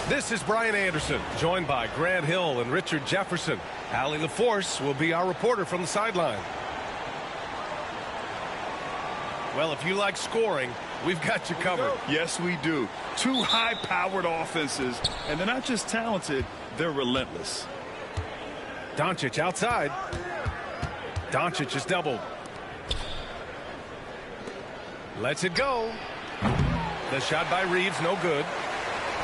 This is Brian Anderson, joined by Grant Hill and Richard Jefferson. Allie LaForce will be our reporter from the sideline. Well, if you like scoring, we've got you covered. Yes, we do. Two high-powered offenses, and they're not just talented, they're relentless. Doncic outside. Doncic is doubled. Lets it go. The shot by Reeves, no good.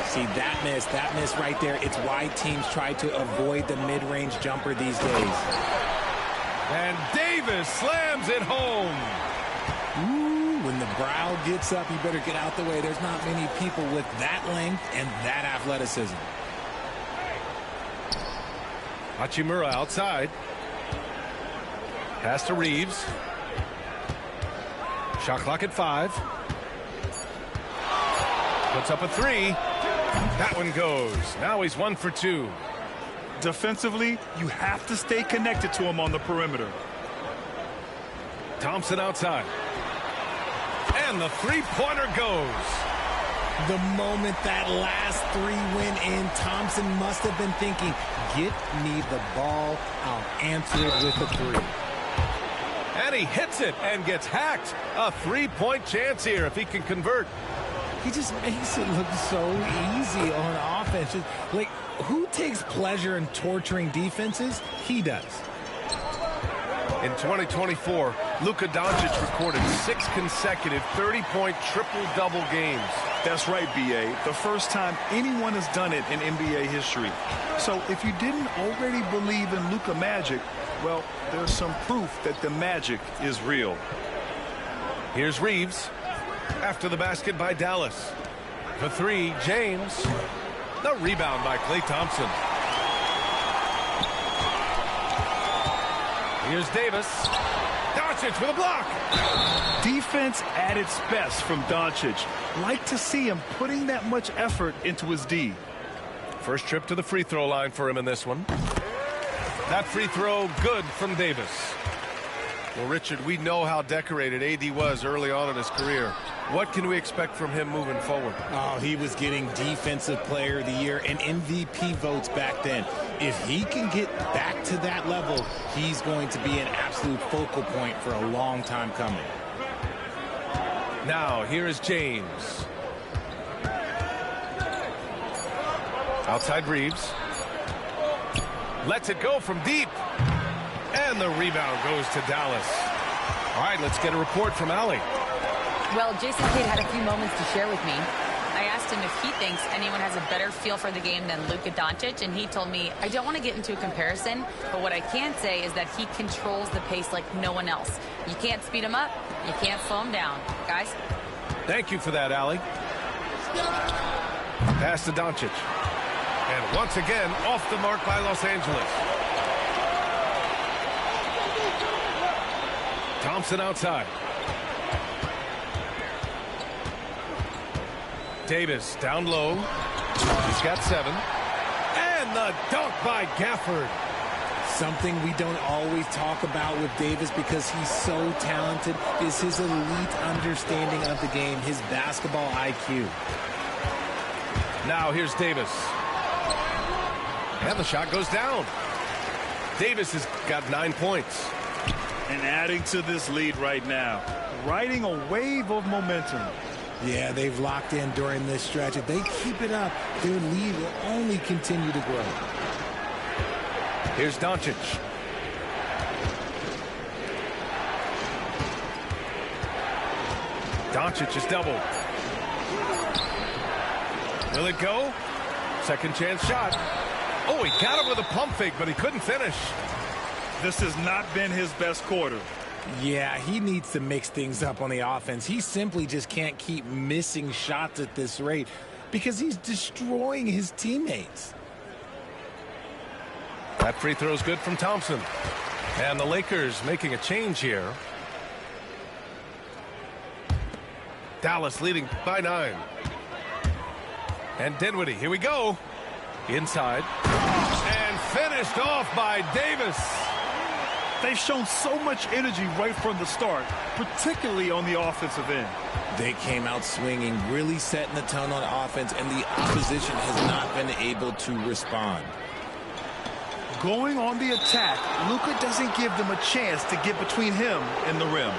See, that miss right there. It's why teams try to avoid the mid-range jumper these days. And Davis slams it home. Ooh, when the brow gets up, you better get out the way. There's not many people with that length and that athleticism. Hachimura outside. Pass to Reeves. Shot clock at 5. Puts up a 3. That one goes. Now he's 1 for 2. Defensively, you have to stay connected to him on the perimeter. Thompson outside. And the three-pointer goes. The moment that last 3 went in, Thompson must have been thinking, get me the ball, I'll answer it with a 3. And he hits it and gets hacked. A 3-point chance here if he can convert. He just makes it look so easy on offense. Just, like, who takes pleasure in torturing defenses? He does. In 2024, Luka Doncic recorded 6 consecutive 30-point triple-double games. That's right, B.A. The first time anyone has done it in NBA history. So if you didn't already believe in Luka magic, well, there's some proof that the magic is real. Here's Reeves. After the basket by Dallas. For 3, James. The rebound by Klay Thompson. Here's Davis. Doncic with a block. Defense at its best from Doncic. Like to see him putting that much effort into his D. First trip to the free throw line for him in this one. That free throw good from Davis. Well, Richard, we know how decorated AD was early on in his career. What can we expect from him moving forward? Oh, he was getting Defensive Player of the Year and MVP votes back then. If he can get back to that level, he's going to be an absolute focal point for a long time coming. Now, here is James. Outside Reeves. Lets it go from deep. And the rebound goes to Dallas. All right, let's get a report from Allie. Well, Jason Kidd had a few moments to share with me. I asked him if he thinks anyone has a better feel for the game than Luka Doncic, and he told me, I don't want to get into a comparison, but what I can say is that he controls the pace like no one else. You can't speed him up, you can't slow him down. Guys? Thank you for that, Allie. Pass to Doncic. And once again, off the mark by Los Angeles. Thompson outside. Davis down low. He's got 7. And the dunk by Gafford. Something we don't always talk about with Davis because he's so talented is his elite understanding of the game, his basketball IQ. Now here's Davis. And the shot goes down. Davis has got 9 points. And adding to this lead right now, riding a wave of momentum. Yeah, they've locked in during this stretch. If they keep it up, their lead will only continue to grow. Here's Doncic. Doncic is doubled. Will it go? Second chance shot. Oh, he got him with a pump fake, but he couldn't finish. This has not been his best quarter. Yeah, he needs to mix things up on the offense. He simply just can't keep missing shots at this rate because he's destroying his teammates. That free throw is good from Thompson. And the Lakers making a change here. Dallas leading by 9. And Dinwiddie, here we go. Inside. And finished off by Davis. They've shown so much energy right from the start, particularly on the offensive end. They came out swinging, really setting the tone on offense, and the opposition has not been able to respond. Going on the attack, Luka doesn't give them a chance to get between him and the rim.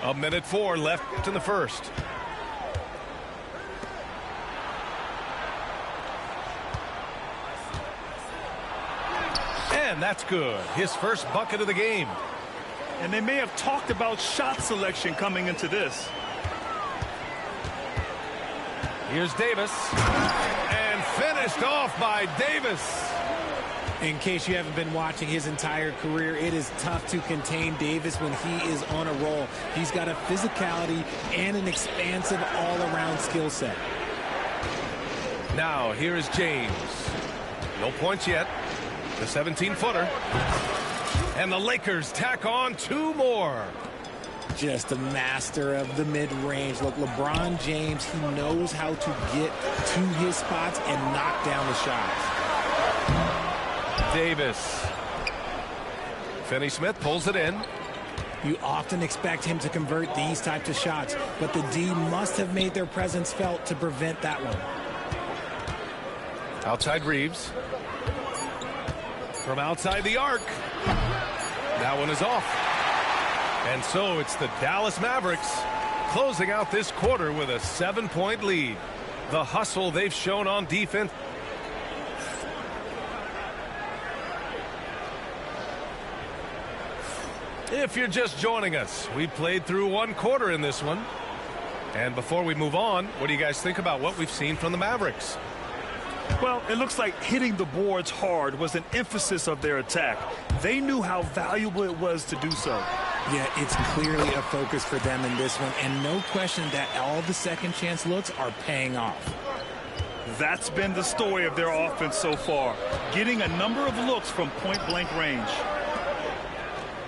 A minute 4 left in the first. And that's good. His first bucket of the game. And they may have talked about shot selection coming into this. Here's Davis. And finished off by Davis. In case you haven't been watching his entire career, it is tough to contain Davis when he is on a roll. He's got a physicality and an expansive all-around skill set. Now, here is James. No points yet. The 17-footer. And the Lakers tack on 2 more. Just a master of the mid-range. Look, LeBron James, he knows how to get to his spots and knock down the shots. Davis. Finney-Smith pulls it in. You often expect him to convert these types of shots, but the D must have made their presence felt to prevent that one. Outside Reeves. From outside the arc. That one is off. And so it's the Dallas Mavericks closing out this quarter with a 7-point lead. The hustle they've shown on defense. If you're just joining us, we played through 1 quarter in this one. And before we move on, what do you guys think about what we've seen from the Mavericks? Well, it looks like hitting the boards hard was an emphasis of their attack. They knew how valuable it was to do so. Yeah, it's clearly a focus for them in this one, and no question that all the second chance looks are paying off. That's been the story of their offense so far, getting a number of looks from point-blank range.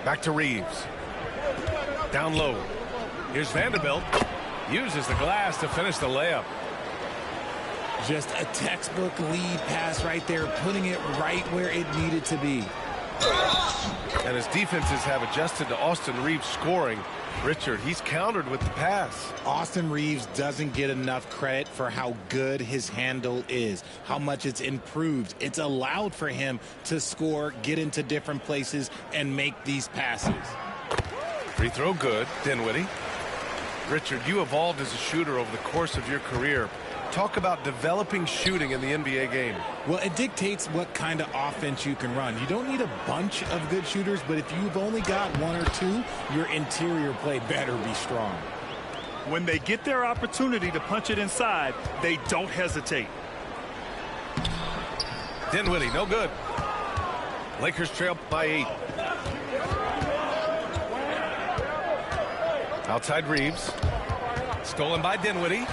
Back to Reeves. Down low. Here's Vanderbilt. Uses the glass to finish the layup. Just a textbook lead pass right there, putting it right where it needed to be. And his defenses have adjusted to Austin Reeves scoring. Richard, he's countered with the pass. Austin Reeves doesn't get enough credit for how good his handle is, how much it's improved. It's allowed for him to score, get into different places, and make these passes. Free throw good, Dinwiddie. Richard, you evolved as a shooter over the course of your career. Talk about developing shooting in the NBA game. Well, it dictates what kind of offense you can run. You don't need a bunch of good shooters, but if you've only got 1 or 2, your interior play better be strong. When they get their opportunity to punch it inside, they don't hesitate. Dinwiddie, no good. Lakers trail by 8. Outside Reeves. Stolen by Dinwiddie.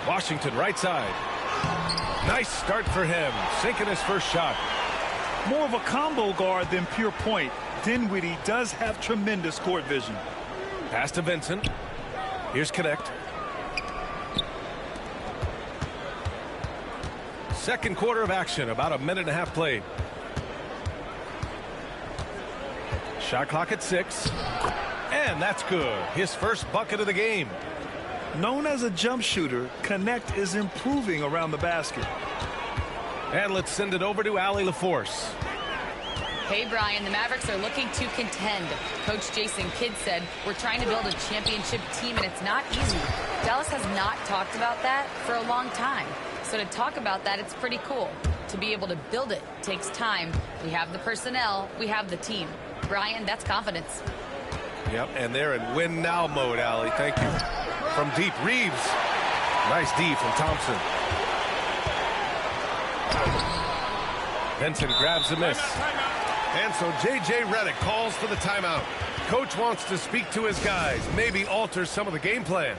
Washington right side. Nice start for him. Sinking his first shot. More of a combo guard than pure point. Dinwiddie does have tremendous court vision. Pass to Vincent. Here's Connect. Second quarter of action. About a minute and a half played. Shot clock at 6. And that's good. His first bucket of the game. Known as a jump shooter, Connect is improving around the basket. And let's send it over to Allie LaForce. Hey, Brian, the Mavericks are looking to contend. Coach Jason Kidd said, we're trying to build a championship team, and it's not easy. Dallas has not talked about that for a long time. So to talk about that, it's pretty cool. To be able to build it takes time. We have the personnel. We have the team. Brian, that's confidence. Yep, and they're in win now mode, Allie. Thank you. From deep, Reeves. Nice D from Thompson. Benson grabs the miss. And so J.J. Redick calls for the timeout. Coach wants to speak to his guys, maybe alter some of the game plan.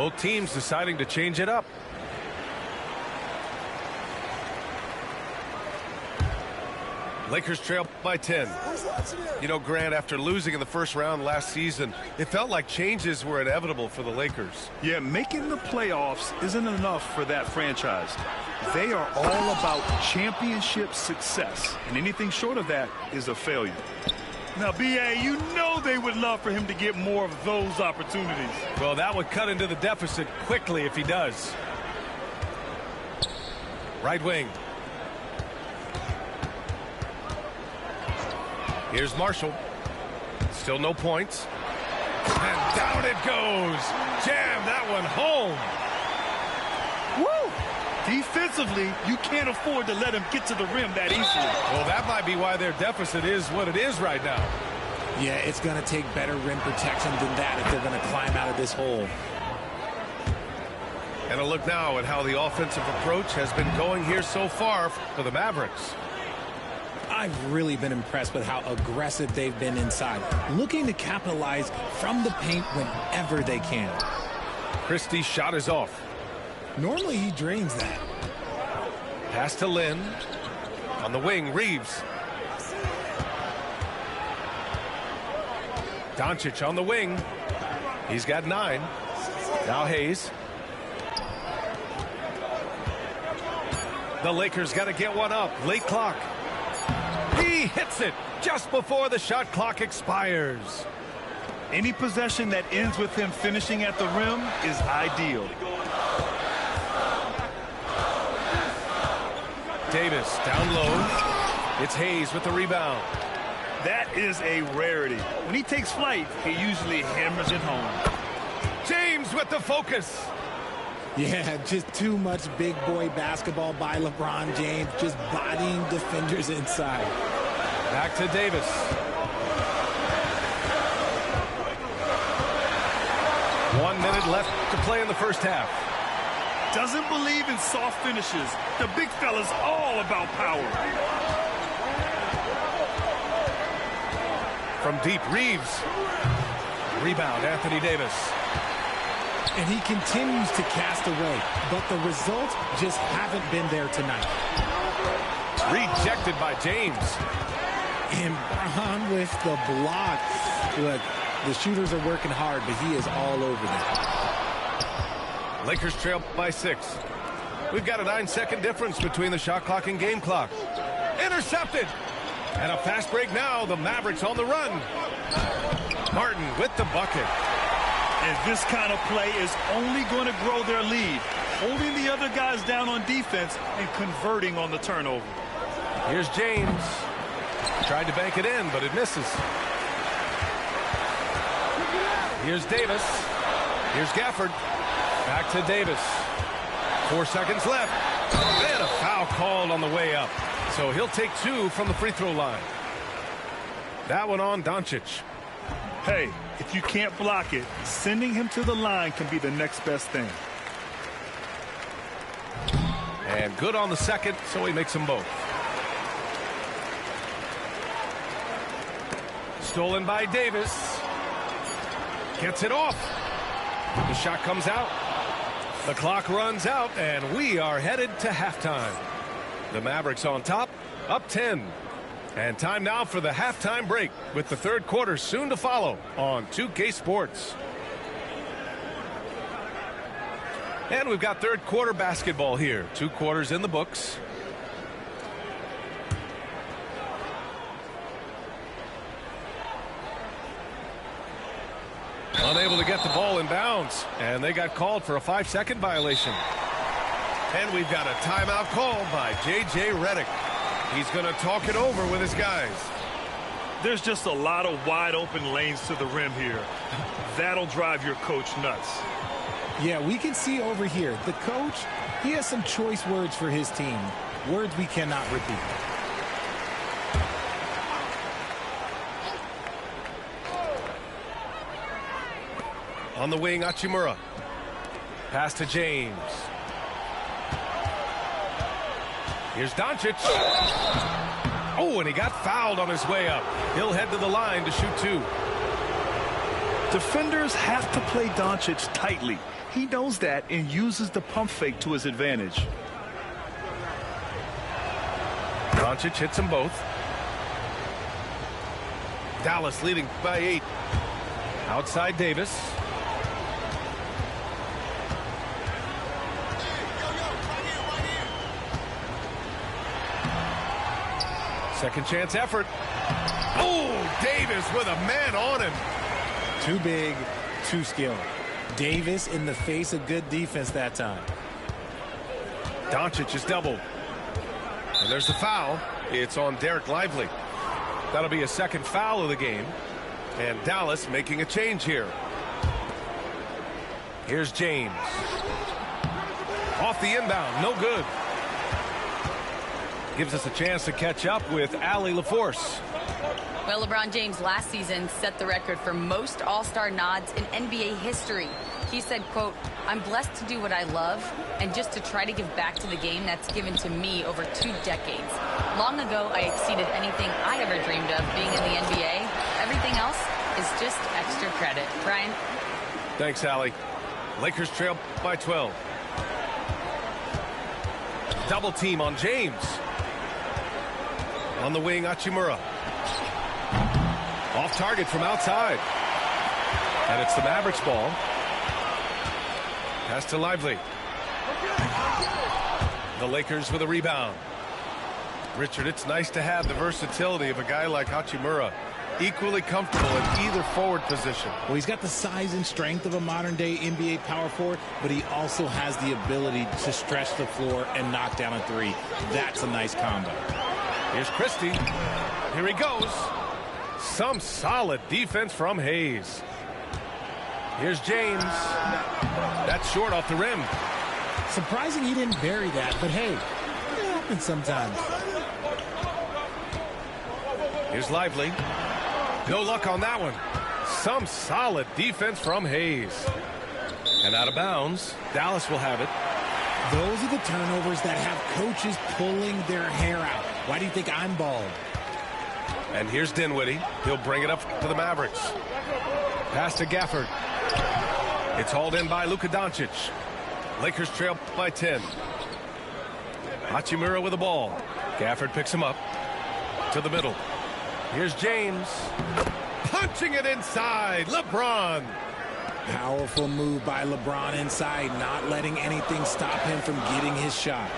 Both teams deciding to change it up. Lakers trail by 10. You know, Grant, after losing in the first round last season, it felt like changes were inevitable for the Lakers. Yeah, making the playoffs isn't enough for that franchise. They are all about championship success, and anything short of that is a failure. Now, B.A., you know they would love for him to get more of those opportunities. Well, that would cut into the deficit quickly if he does. Right wing. Here's Marshall. Still no points. And down it goes. Jam that one home. Woo! Defensively, you can't afford to let him get to the rim that easily. Well, that might be why their deficit is what it is right now. Yeah, it's going to take better rim protection than that if they're going to climb out of this hole. And a look now at how the offensive approach has been going here so far for the Mavericks. I've really been impressed with how aggressive they've been inside, looking to capitalize from the paint whenever they can. Christie's shot is off. Normally he drains that. Pass to Lynn. On the wing, Reeves. Doncic on the wing. He's got 9. Now Hayes. The Lakers got to get one up. Late clock. He hits it just before the shot clock expires. Any possession that ends with him finishing at the rim is ideal. Davis down low. It's Hayes with the rebound. That is a rarity. When he takes flight, he usually hammers it home. James with the focus. Yeah, just too much big boy basketball by LeBron James, just bodying defenders inside. Back to Davis. One minute left to play in the first half. Doesn't believe in soft finishes. The big fella's all about power. From deep, Reeves. Rebound, Anthony Davis. And he continues to cast away, but the results just haven't been there tonight. Rejected by James. And Braun with the block. Look, the shooters are working hard, but he is all over them. Lakers trail by 6. We've got a 9-second difference between the shot clock and game clock. Intercepted. And a fast break now. The Mavericks on the run. Martin with the bucket. And this kind of play is only going to grow their lead, holding the other guys down on defense and converting on the turnover. Here's James. Tried to bank it in, but it misses. Here's Davis. Here's Gafford. Back to Davis. 4 seconds left. And a foul called on the way up. So he'll take 2 from the free throw line. That one on Doncic. Hey, if you can't block it, sending him to the line can be the next best thing. And good on the second, so he makes them both. Stolen by Davis. Gets it off. The shot comes out. The clock runs out, and we are headed to halftime. The Mavericks on top, up 10. And time now for the halftime break, with the third quarter soon to follow on 2K Sports. And we've got third quarter basketball here. 2 quarters in the books. Unable to get the ball in bounds, and they got called for a 5-second violation. And we've got a timeout called by J.J. Redick. He's going to talk it over with his guys. There's just a lot of wide open lanes to the rim here. That'll drive your coach nuts. Yeah, we can see over here, the coach, he has some choice words for his team. Words we cannot repeat. On the wing, Hachimura. Pass to James. Here's Doncic. Oh, and he got fouled on his way up. He'll head to the line to shoot 2. Defenders have to play Doncic tightly. He knows that and uses the pump fake to his advantage. Doncic hits them both. Dallas leading by 8. Outside Davis. Second chance effort. Oh, Davis with a man on him. Too big, too skilled. Davis in the face of good defense that time. Doncic is doubled. And there's the foul. It's on Derek Lively. That'll be a second foul of the game. And Dallas making a change here. Here's James. Off the inbound, no good. Gives us a chance to catch up with Allie LaForce. Well, LeBron James last season set the record for most All-Star nods in NBA history. He said, quote, "I'm blessed to do what I love and just to try to give back to the game that's given to me over 2 decades. Long ago, I exceeded anything I ever dreamed of being in the NBA. Everything else is just extra credit." Brian? Thanks, Allie. Lakers trail by 12. Double team on James. On the wing, Hachimura. Off target from outside. And it's the Mavericks ball. Pass to Lively. The Lakers with a rebound. Richard, it's nice to have the versatility of a guy like Hachimura. Equally comfortable in either forward position. Well, he's got the size and strength of a modern-day NBA power forward, but he also has the ability to stretch the floor and knock down a three. That's a nice combo. Here's Christie. Here he goes. Some solid defense from Hayes. Here's James. That's short off the rim. Surprising he didn't bury that, but hey, it happens sometimes. Here's Lively. No luck on that one. Some solid defense from Hayes. And out of bounds, Dallas will have it. Those are the turnovers that have coaches pulling their hair out. Why do you think I'm bald? And here's Dinwiddie. He'll bring it up to the Mavericks. Pass to Gafford. It's hauled in by Luka Doncic. Lakers trail by 10. Hachimura with the ball. Gafford picks him up to the middle. Here's James. Punching it inside. LeBron. Powerful move by LeBron inside, not letting anything stop him from getting his shot.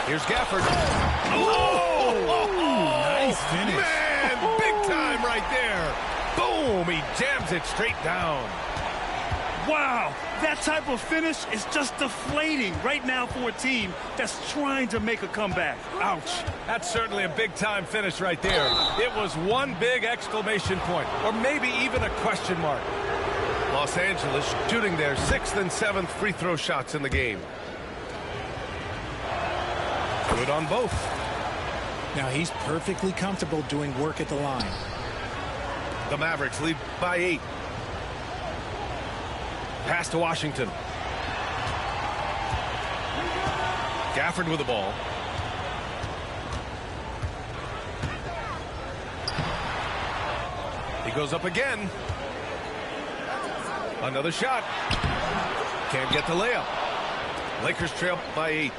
Here's Gafford. Nice finish. Man, big time right there. Boom, he jams it straight down. Wow, that type of finish is just deflating right now for a team that's trying to make a comeback. Ouch. That's certainly a big-time finish right there. It was one big exclamation point, or maybe even a question mark. Los Angeles shooting their 6th and 7th free throw shots in the game. Good on both. Now he's perfectly comfortable doing work at the line. The Mavericks lead by 8. Pass to Washington. Gafford with the ball. He goes up again. Another shot. Can't get the layup. Lakers trail by 8.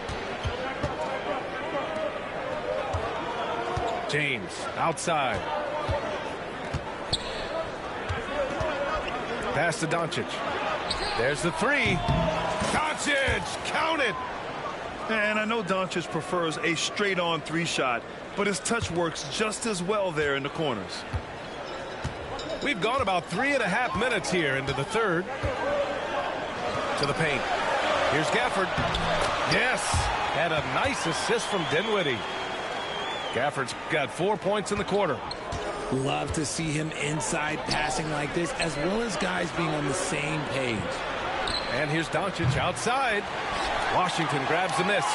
James outside. Pass to Doncic. There's the three. Doncic, count it. And I know Doncic prefers a straight-on 3-shot, but his touch works just as well there in the corners. We've gone about 3.5 minutes here into the third. To the paint. Here's Gafford. Yes, and a nice assist from Dinwiddie. Gafford's got 4 points in the quarter. Love to see him inside passing like this, as well as guys being on the same page. And here's Doncic outside. Washington grabs the miss.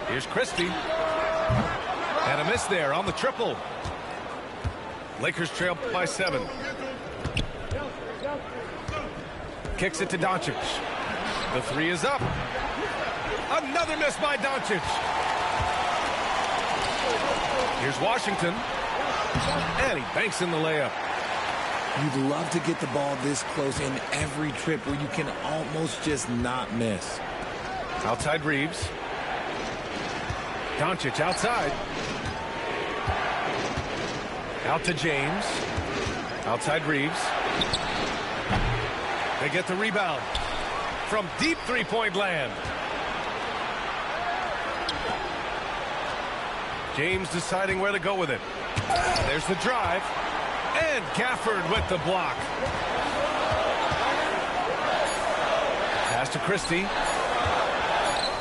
Here's Christie. And a miss there on the triple. Lakers trail by 7. Kicks it to Doncic. The three is up. Another miss by Doncic. Here's Washington. And he banks in the layup. You'd love to get the ball this close in every trip where you can almost just not miss. Outside Reeves. Doncic outside. Out to James. Outside Reeves. They get the rebound from deep three-point land. James deciding where to go with it. There's the drive. And Gafford with the block. Pass to Christie.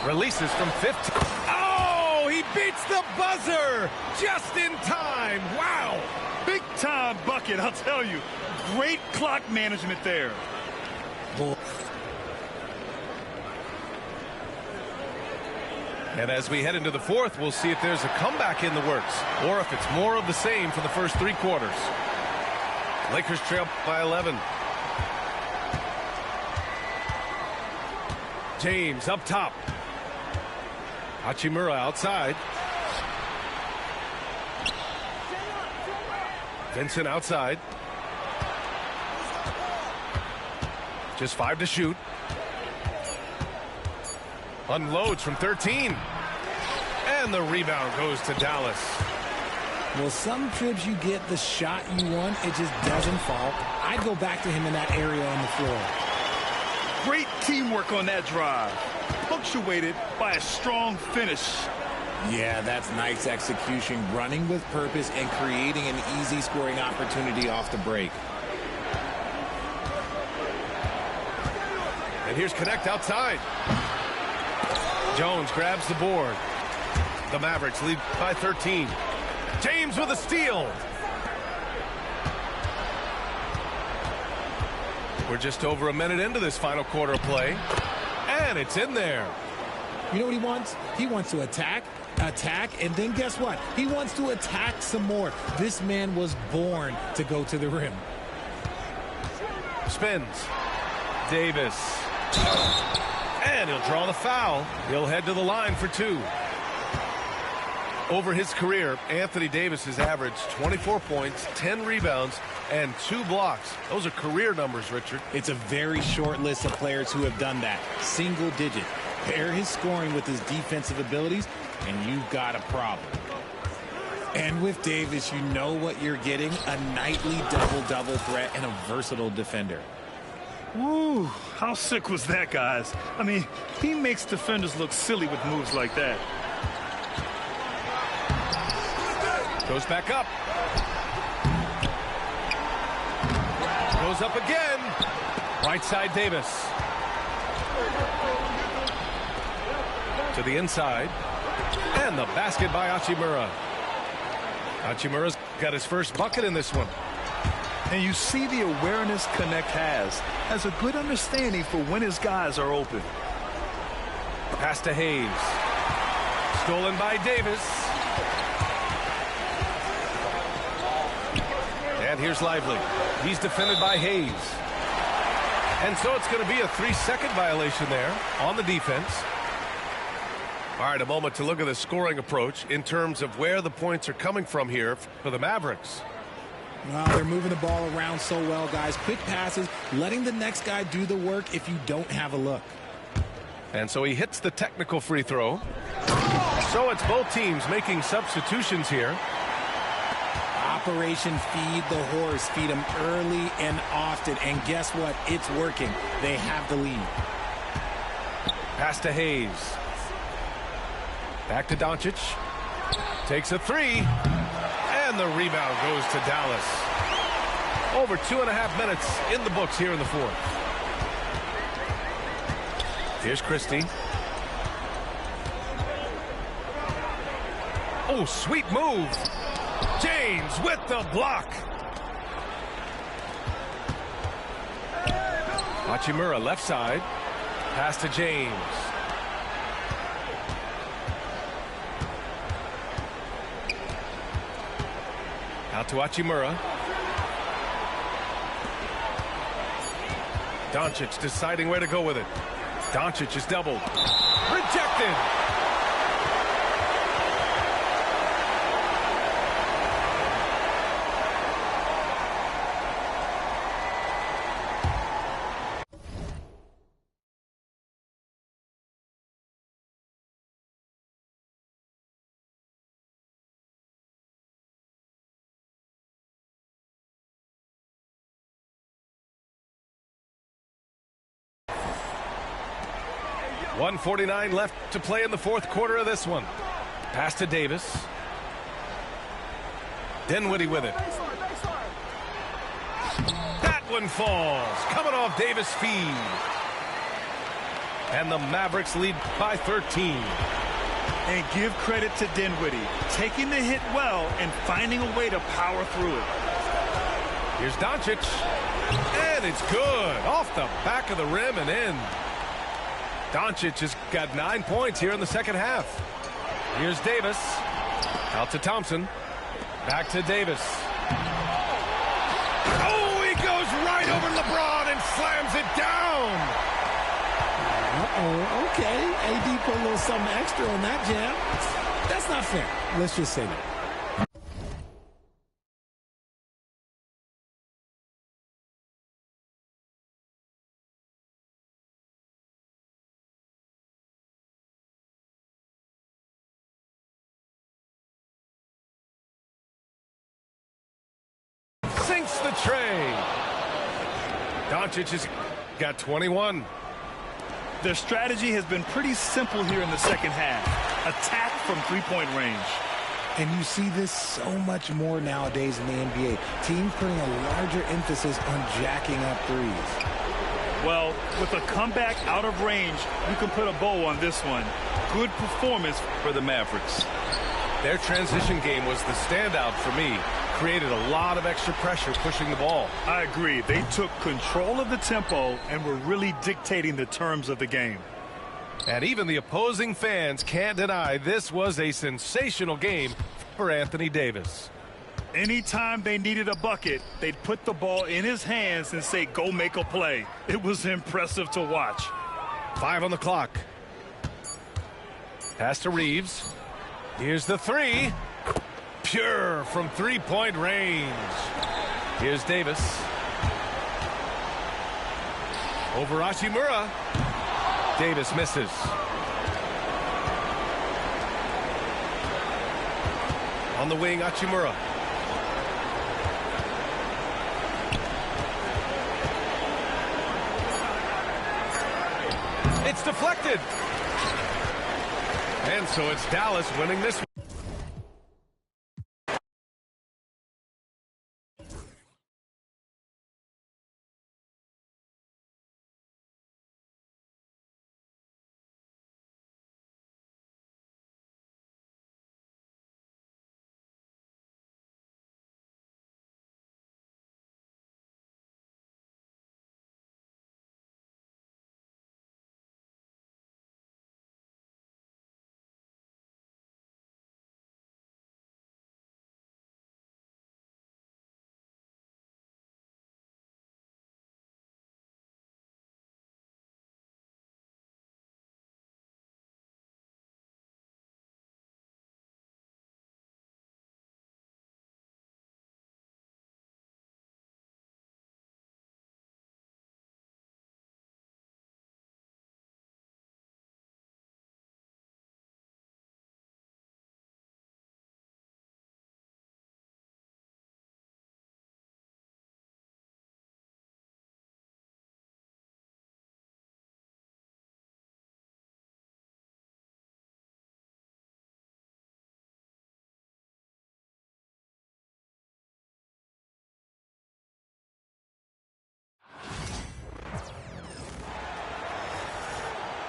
Releases from 15. Oh, he beats the buzzer just in time. Wow. Big time bucket, I'll tell you. Great clock management there. And as we head into the fourth, we'll see if there's a comeback in the works or if it's more of the same for the first three quarters. Lakers trail by 11. James up top. Hachimura outside. Vincent outside. Just 5 to shoot. Unloads from 13. And the rebound goes to Dallas. Well, some trips you get the shot you want, it just doesn't fall. I'd go back to him in that area on the floor. Great teamwork on that drive. Punctuated by a strong finish. Yeah, that's nice execution, running with purpose and creating an easy scoring opportunity off the break. And here's Connect outside. Jones grabs the board. The Mavericks lead by 13. James with a steal. We're just over a minute into this final quarter of play. And it's in there. You know what he wants? He wants to attack, and then guess what? He wants to attack some more. This man was born to go to the rim. Spins. Davis. And he'll draw the foul. He'll head to the line for 2. Over his career, Anthony Davis has averaged 24 points, 10 rebounds, and 2 blocks. Those are career numbers, Richard. It's a very short list of players who have done that. Single digit. Pair his scoring with his defensive abilities, and you've got a problem. And with Davis, you know what you're getting. A nightly double-double threat and a versatile defender. Woo, how sick was that, guys? I mean, he makes defenders look silly with moves like that. Goes back up. Goes up again. Right side Davis. To the inside. And the basket by Hachimura. Hachimura's got his first bucket in this one. And you see the awareness Connect has a good understanding for when his guys are open. Pass to Hayes. Stolen by Davis. And here's Lively. He's defended by Hayes. And so it's going to be a 3-second violation there on the defense. All right, a moment to look at the scoring approach in terms of where the points are coming from here for the Mavericks. Well, they're moving the ball around so well, guys. Quick passes, letting the next guy do the work if you don't have a look. And so he hits the technical free throw. So it's both teams making substitutions here. Operation Feed the Horse. Feed him early and often. And guess what? It's working. They have the lead. Pass to Hayes. Back to Doncic. Takes a 3. And the rebound goes to Dallas. Over 2.5 minutes in the books here in the fourth. Here's Christie. Oh, sweet move. James with the block. Hachimura left side. Pass to James. Out to Hachimura. Doncic deciding where to go with it. Doncic is doubled. Rejected. 1:49 left to play in the fourth quarter of this one. Pass to Davis. Dinwiddie with it. That one falls. Coming off Davis' feed. And the Mavericks lead by 13. And give credit to Dinwiddie, taking the hit well and finding a way to power through it. Here's Doncic. And it's good. Off the back of the rim and in. Doncic has got 9 points here in the second half. Here's Davis. Out to Thompson. Back to Davis. Oh, he goes right over LeBron and slams it down. Uh-oh, okay. AD put a little something extra on that jam. That's not fair. Let's just say that. Sinks the tray. Doncic has got 21. Their strategy has been pretty simple here in the second half. Attack from three-point range. And you see this so much more nowadays in the NBA. Teams putting a larger emphasis on jacking up threes. Well, with a comeback out of range, you can put a bow on this one. Good performance for the Mavericks. Their transition game was the standout for me. Created a lot of extra pressure pushing the ball. I agree. They took control of the tempo and were really dictating the terms of the game. And even the opposing fans can't deny this was a sensational game for Anthony Davis. Anytime they needed a bucket, they'd put the ball in his hands and say, go make a play. It was impressive to watch. 5 on the clock. Pass to Reeves. Here's the three. Pure from three-point range. Here's Davis. Over Hachimura. Davis misses. On the wing, Hachimura. It's deflected. And so it's Dallas winning this one.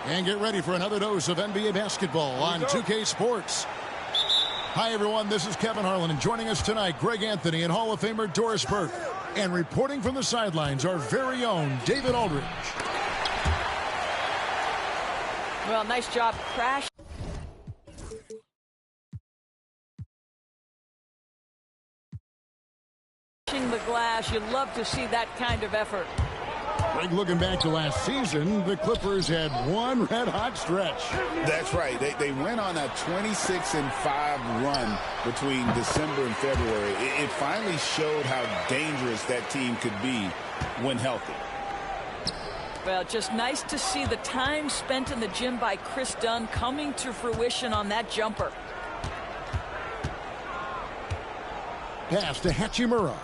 And get ready for another dose of NBA basketball on 2K Sports. Hi, everyone. This is Kevin Harlan, and joining us tonight, Greg Anthony and Hall of Famer Doris Burke. And reporting from the sidelines, our very own David Aldridge. Well, nice job crashing the glass. You love to see that kind of effort. Greg, looking back to last season, the Clippers had one red-hot stretch. That's right. They went on a 26-5 run between December and February. It finally showed how dangerous that team could be when healthy. Well, just nice to see the time spent in the gym by Chris Dunn coming to fruition on that jumper. Pass to Hachimura.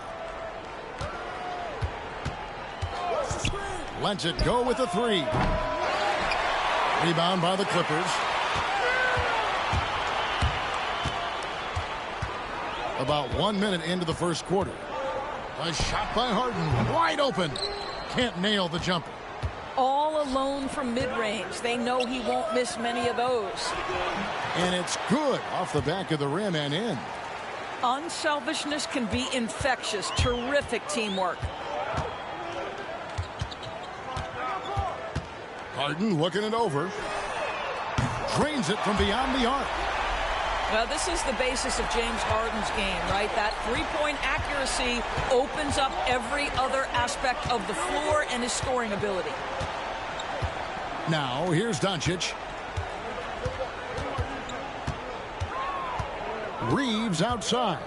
Lets it go with a three. Rebound by the Clippers. About 1 minute into the first quarter. A shot by Harden. Wide open. Can't nail the jumper. All alone from mid-range. They know he won't miss many of those. And it's good off the back of the rim and in. Unselfishness can be infectious. Terrific teamwork. Harden looking it over. Drains it from beyond the arc. Well, this is the basis of James Harden's game, right? That three-point accuracy opens up every other aspect of the floor and his scoring ability. Now, here's Doncic. Reeves outside.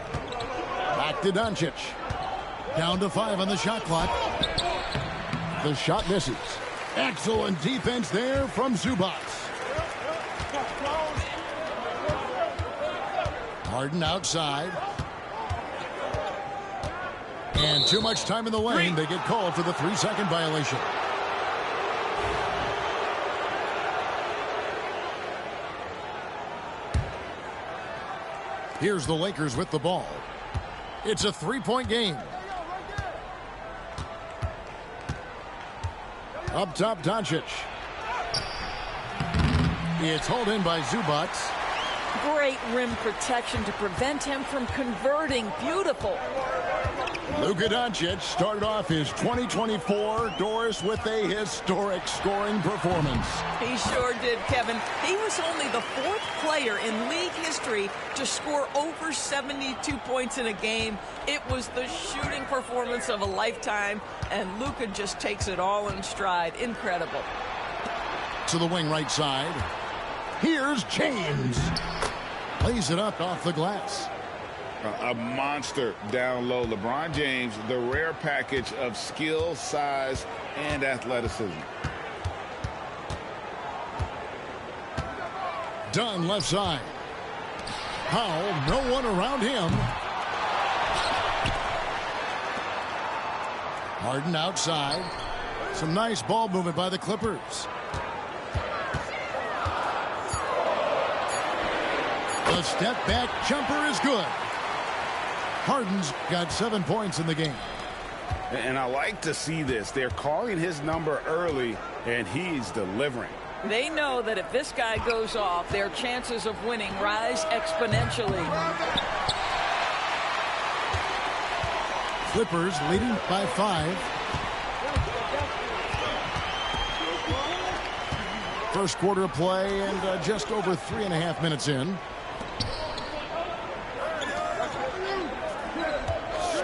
Back to Doncic. Down to 5 on the shot clock. The shot misses. Excellent defense there from Zubac. Harden outside. And too much time in the lane. They get called for the 3-second violation. Here's the Lakers with the ball. It's a 3-point game. Up top, Doncic. It's hauled in by Zubac. Great rim protection to prevent him from converting. Beautiful. Luka Doncic started off his 2024, Doris, with a historic scoring performance. He sure did, Kevin. He was only the 4th player in league history to score over 72 points in a game. It was the shooting performance of a lifetime, and Luka just takes it all in stride. Incredible. To the wing right side. Here's James. Lays it up off the glass. A monster down low. LeBron James, the rare package of skill, size, and athleticism. Dunn left side. Powell, no one around him. Harden outside. Some nice ball movement by the Clippers. The step back jumper is good. Harden's got 7 points in the game. And I like to see this. They're calling his number early, and he's delivering. They know that if this guy goes off, their chances of winning rise exponentially. Clippers leading by 5. First quarter of play and just over 3.5 minutes in.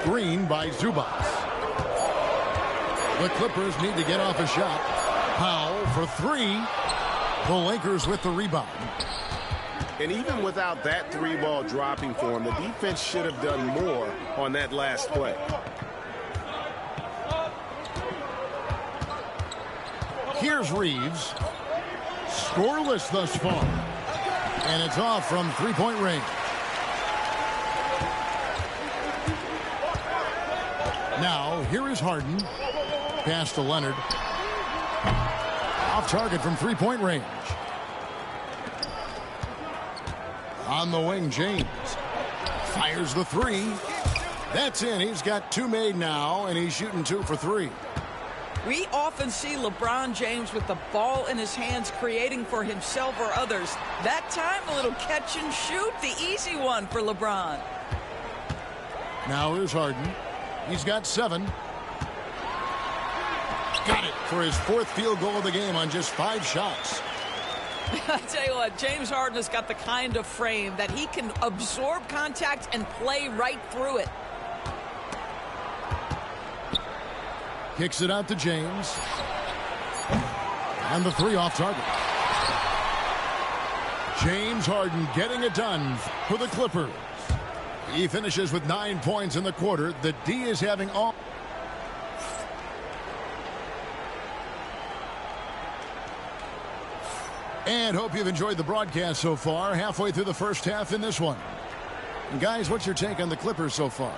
Screen by Zubac. The Clippers need to get off a shot. Powell for 3. The Lakers with the rebound. And even without that 3-ball dropping for him, the defense should have done more on that last play. Here's Reeves. Scoreless thus far. And it's off from 3-point range. Now, here is Harden. Pass to Leonard. Off target from 3-point range. On the wing, James. Fires the 3. That's in. He's got 2 made now, and he's shooting 2 for 3. We often see LeBron James with the ball in his hands creating for himself or others. That time, a little catch and shoot, the easy one for LeBron. Now here's Harden. He's got 7. Got it for his 4th field goal of the game on just 5 shots. I tell you what, James Harden has got the kind of frame that he can absorb contact and play right through it. Kicks it out to James. And the 3 off target. James Harden getting it done for the Clippers. He finishes with 9 points in the quarter. The D is having all. And hope you've enjoyed the broadcast so far. Halfway through the first half in this one. And guys, what's your take on the Clippers so far?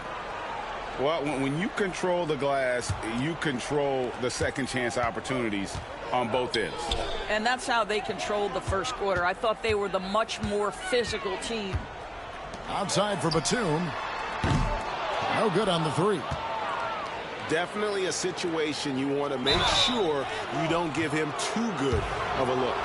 Well, when you control the glass, you control the second chance opportunities on both ends. And that's how they controlled the first quarter. I thought they were the much more physical team. Outside for Batum. No good on the three. Definitely a situation you want to make sure you don't give him too good of a look.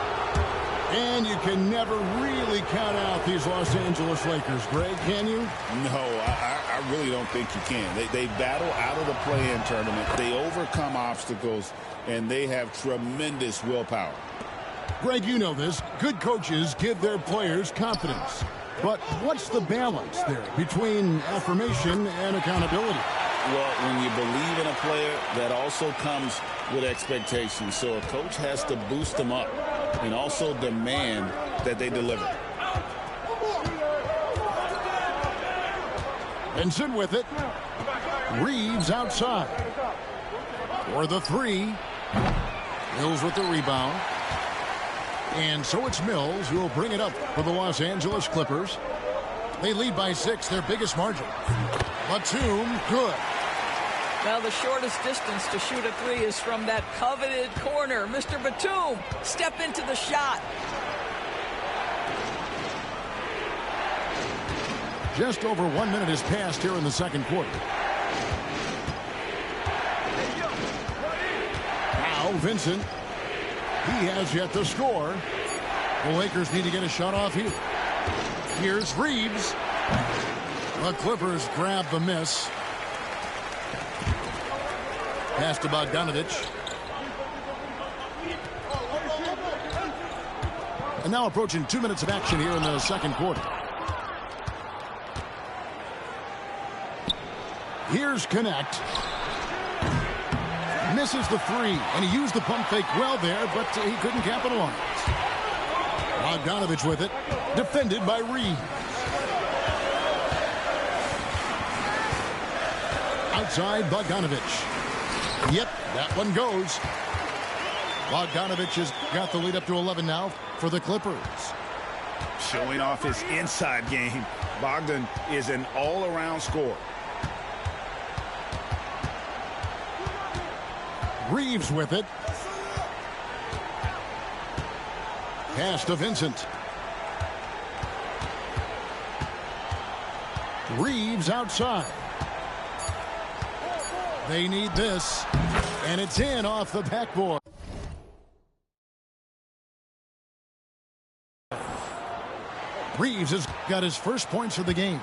And you can never really count out these Los Angeles Lakers, Greg, can you? No, I really don't think you can. They battle out of the play-in tournament. They overcome obstacles, and they have tremendous willpower. Greg, you know this. Good coaches give their players confidence. But what's the balance there between affirmation and accountability? Well, when you believe in a player, that also comes with expectations. So a coach has to boost them up and also demand that they deliver. Vincent with it. Reeves outside. For the three. Mills with the rebound. And so it's Mills who will bring it up for the Los Angeles Clippers. They lead by 6, their biggest margin. Batum, good. Well, the shortest distance to shoot a three is from that coveted corner. Mr. Batum, step into the shot. Just over 1 minute has passed here in the second quarter. Now Vincent. He has yet to score. The Lakers need to get a shot off here. Here's Reeves. The Clippers grab the miss. Pass to Bogdanovich. And now approaching 2 minutes of action here in the second quarter. Here's Connect. Misses the three, and he used the pump fake well there, but he couldn't capitalize. Bogdanovich with it, defended by Reeves. Outside, Bogdanovich. Yep, that one goes. Bogdanovich has got the lead up to 11 now for the Clippers. Showing off his inside game. Bogdan is an all-around scorer. Reeves with it. Pass to Vincent. Reeves outside. They need this. And it's in off the backboard. Reeves has got his first points of the game.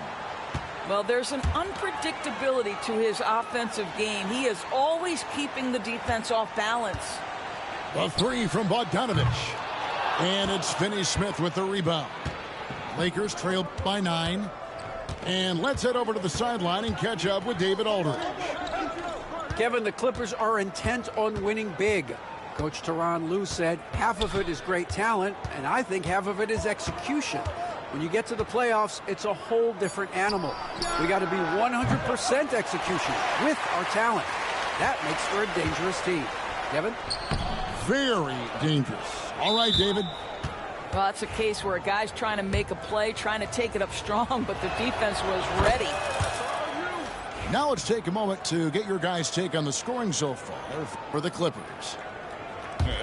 Well, there's an unpredictability to his offensive game. He is always keeping the defense off balance. The three from Bogdanovich. And it's Finney-Smith with the rebound. Lakers trail by 9. And let's head over to the sideline and catch up with David Aldridge. Kevin, the Clippers are intent on winning big. Coach Tyronn Lue said half of it is great talent, and I think half of it is execution. When you get to the playoffs, it's a whole different animal. We got to be 100% execution with our talent. That makes for a dangerous team. Kevin? Very dangerous. All right, David. Well, that's a case where a guy's trying to make a play, trying to take it up strong, but the defense was ready. Now let's take a moment to get your guys' take on the scoring so far for the Clippers.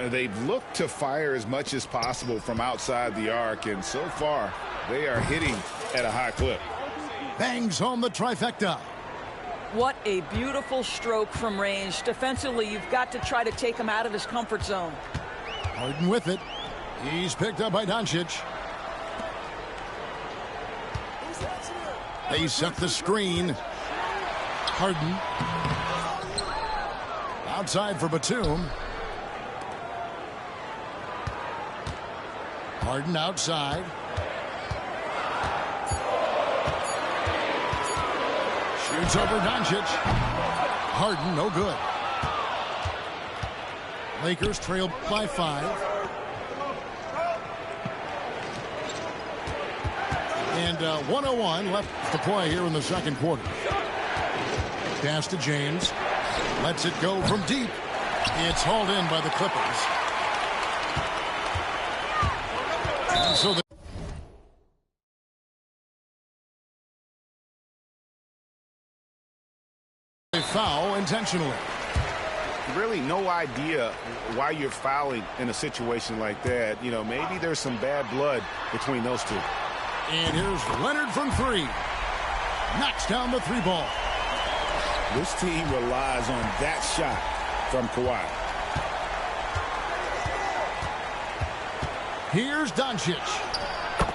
They've looked to fire as much as possible from outside the arc, and so far they are hitting at a high clip. Bangs home the trifecta. What a beautiful stroke from range. Defensively, you've got to try to take him out of his comfort zone. Harden with it. He's picked up by Doncic. They set the screen. Harden. Outside for Batum. Harden outside. Shoots over Doncic. Harden, no good. Lakers trail by 5. And 1:01 left to play here in the second quarter. Pass to James. Lets it go from deep. It's hauled in by the Clippers. And so the A foul intentionally. Really no idea why you're fouling in a situation like that. You know, maybe there's some bad blood between those two. And here's Leonard from three. Knocks down the three ball. This team relies on that shot from Kawhi. Here's Doncic.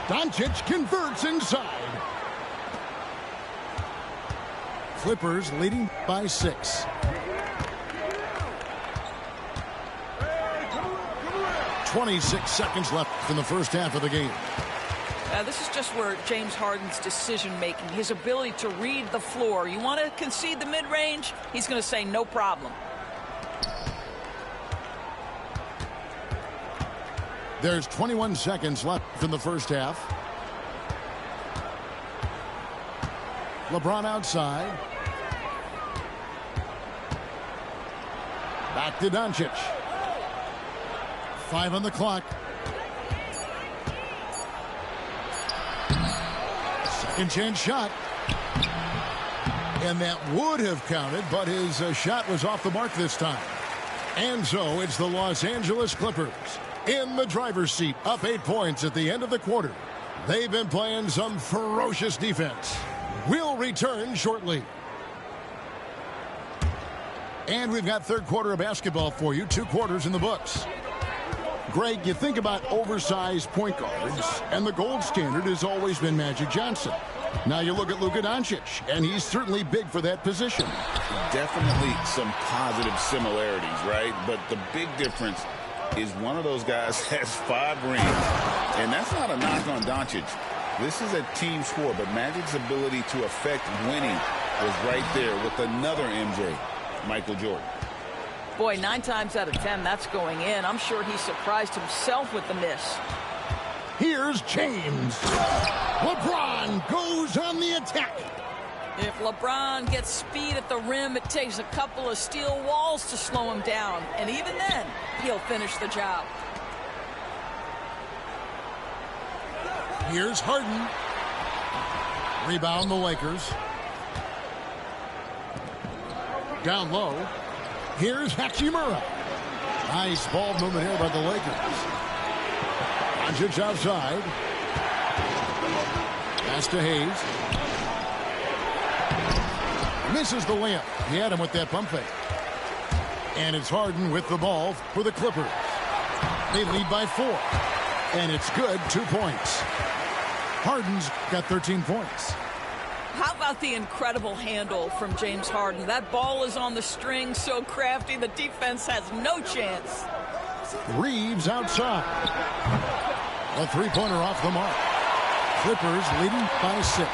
Doncic converts inside. Clippers leading by 6. 26 seconds left in the first half of the game. This is just where James Harden's decision-making, his ability to read the floor. You want to concede the mid-range? He's going to say no problem. There's 21 seconds left in the first half. LeBron outside. Back to Doncic. 5 on the clock. Second chance shot. And that would have counted, but his shot was off the mark this time. And so it's the Los Angeles Clippers in the driver's seat, up 8 points at the end of the quarter. They've been playing some ferocious defense. We'll return shortly. And we've got third quarter of basketball for you. 2 quarters in the books. Greg, you think about oversized point guards, and the gold standard has always been Magic Johnson. Now you look at Luka Doncic, and he's certainly big for that position. Definitely some positive similarities, right? But the big difference is one of those guys has 5 rings, and that's not a knock on Doncic. This is a team sport, but Magic's ability to affect winning was right there with another MJ, Michael Jordan. Boy, 9 times out of 10, that's going in. I'm sure he surprised himself with the miss. Here's James. LeBron goes on the attack. If LeBron gets speed at the rim, it takes a couple of steel walls to slow him down. And even then, he'll finish the job. Here's Harden. Rebound the Lakers. Down low. Here's Hachimura. Nice ball movement here by the Lakers. Doncic outside. Pass to Hayes. Misses the layup. He had him with that pump fake. And it's Harden with the ball for the Clippers. They lead by 4. And it's good. 2 points. Harden's got 13 points. How about the incredible handle from James Harden? That ball is on the string, so crafty, the defense has no chance. Reeves outside. A three-pointer off the mark. Clippers leading by 6.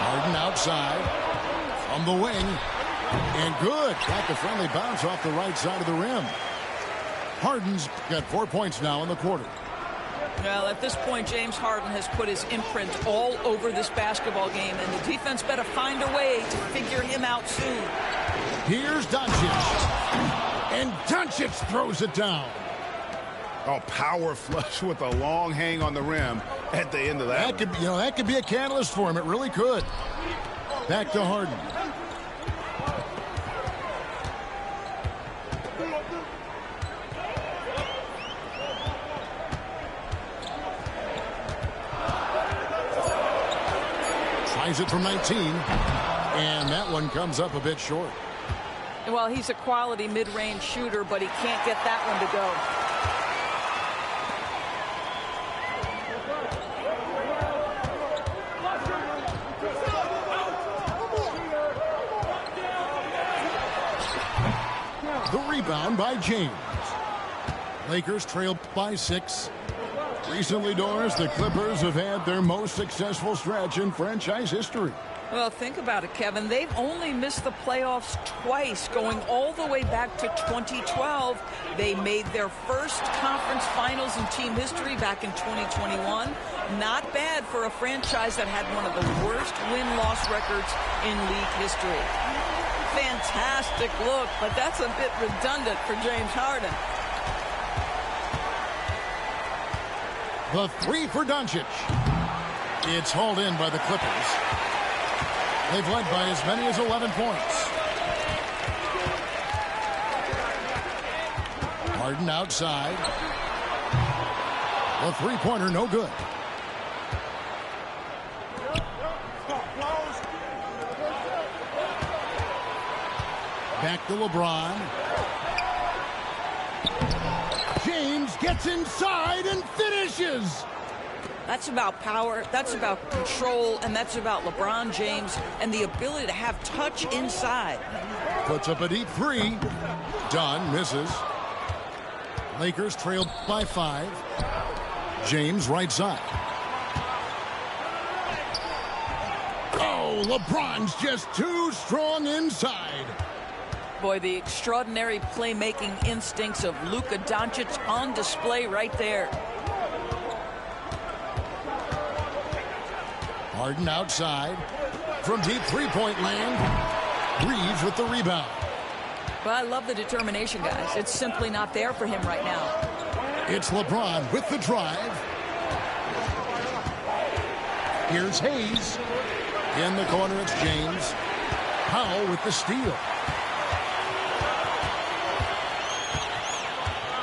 Harden outside. From the wing. And good. Got the friendly bounce off the right side of the rim. Harden's got 4 points now in the quarter. Well, at this point, James Harden has put his imprint all over this basketball game, and the defense better find a way to figure him out soon. Here's Doncic. And Doncic throws it down. Oh, power flush with a long hang on the rim at the end of that. That could be a catalyst for him. It really could. Back to Harden. Tries it from 19. And that one comes up a bit short. Well, he's a quality mid-range shooter, but he can't get that one to go. The rebound by James. Lakers trail by 6. Recently, Doris, the Clippers have had their most successful stretch in franchise history. Well, think about it, Kevin. They've only missed the playoffs twice, going all the way back to 2012. They made their first conference finals in team history back in 2021. Not bad for a franchise that had one of the worst win-loss records in league history. Fantastic look, but that's a bit redundant for James Harden. The 3 for Doncic. It's hauled in by the Clippers. They've led by as many as 11 points. Harden outside. The three-pointer no good. Back to LeBron. James gets inside and finishes. That's about power, that's about control, and that's about LeBron James and the ability to have touch inside. Puts up a deep three. Dunn misses. Lakers trailed by 5. James right side. Oh, LeBron's just too strong inside. Boy, the extraordinary playmaking instincts of Luka Doncic on display right there. Harden outside. From deep three-point land. Reeves with the rebound. Well, I love the determination, guys. It's simply not there for him right now. It's LeBron with the drive. Here's Hayes. In the corner, it's James. Powell with the steal.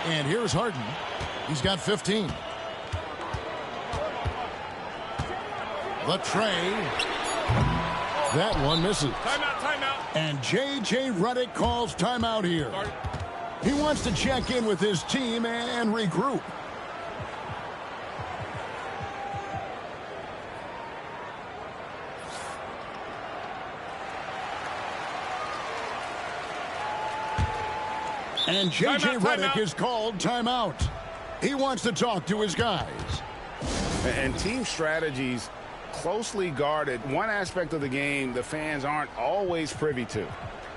And here's Harden. He's got 15. The tray. That one misses. Timeout. And J.J. Redick calls timeout here. He wants to check in with his team and regroup. And J.J. Redick is called timeout. He wants to talk to his guys. And team strategies closely guarded. One aspect of the game the fans aren't always privy to.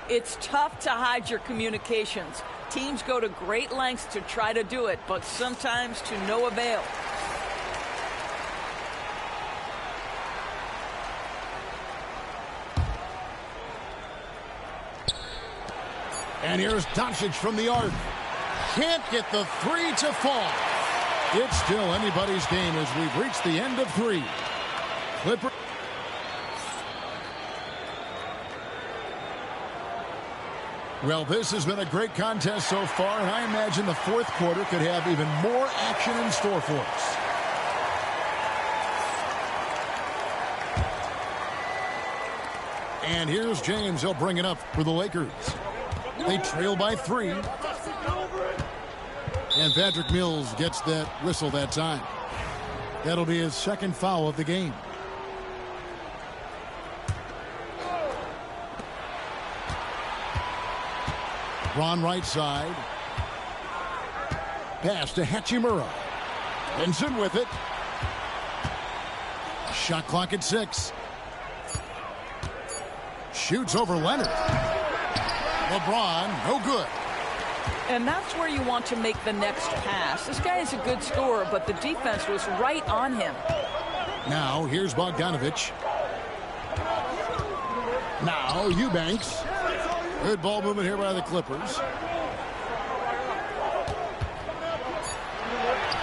It's tough to hide your communications. Teams go to great lengths to try to do it, but sometimes to no avail. And here's Doncic from the arc. Can't get the three to fall. It's still anybody's game as we've reached the end of 3. Clipper. Well, this has been a great contest so far, and I imagine the fourth quarter could have even more action in store for us. And here's James. He'll bring it up for the Lakers. They trail by 3. And Patrick Mills gets that whistle that time. That'll be his second foul of the game. Ron right side. Pass to Hachimura. Benson with it. Shot clock at 6. Shoots over Leonard. LeBron, no good. And that's where you want to make the next pass. This guy is a good scorer, but the defense was right on him. Now, here's Bogdanovich. Now, Eubanks. Good ball movement here by the Clippers.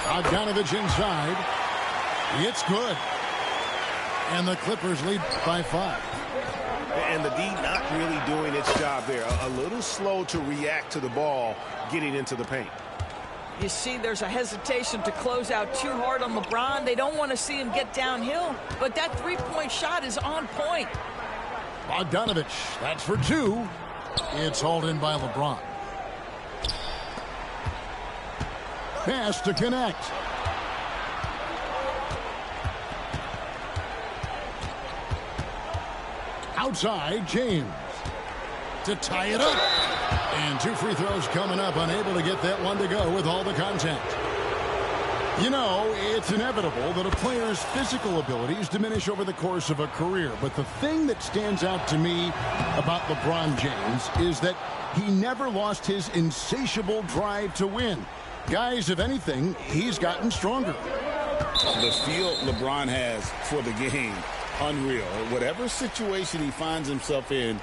Bogdanovich inside. It's good. And the Clippers lead by 5. And the D not really doing its job there. A little slow to react to the ball getting into the paint. You see there's a hesitation to close out too hard on LeBron. They don't want to see him get downhill, but that three-point shot is on point. Bogdanovich, that's for 2. It's hauled in by LeBron. Pass to connect. Outside, James. To tie it up. And 2 free throws coming up. Unable to get that one to go with all the contact. You know, it's inevitable that a player's physical abilities diminish over the course of a career. But the thing that stands out to me about LeBron James is that he never lost his insatiable drive to win. Guys, if anything, he's gotten stronger. The feel LeBron has for the game, unreal. Whatever situation he finds himself in,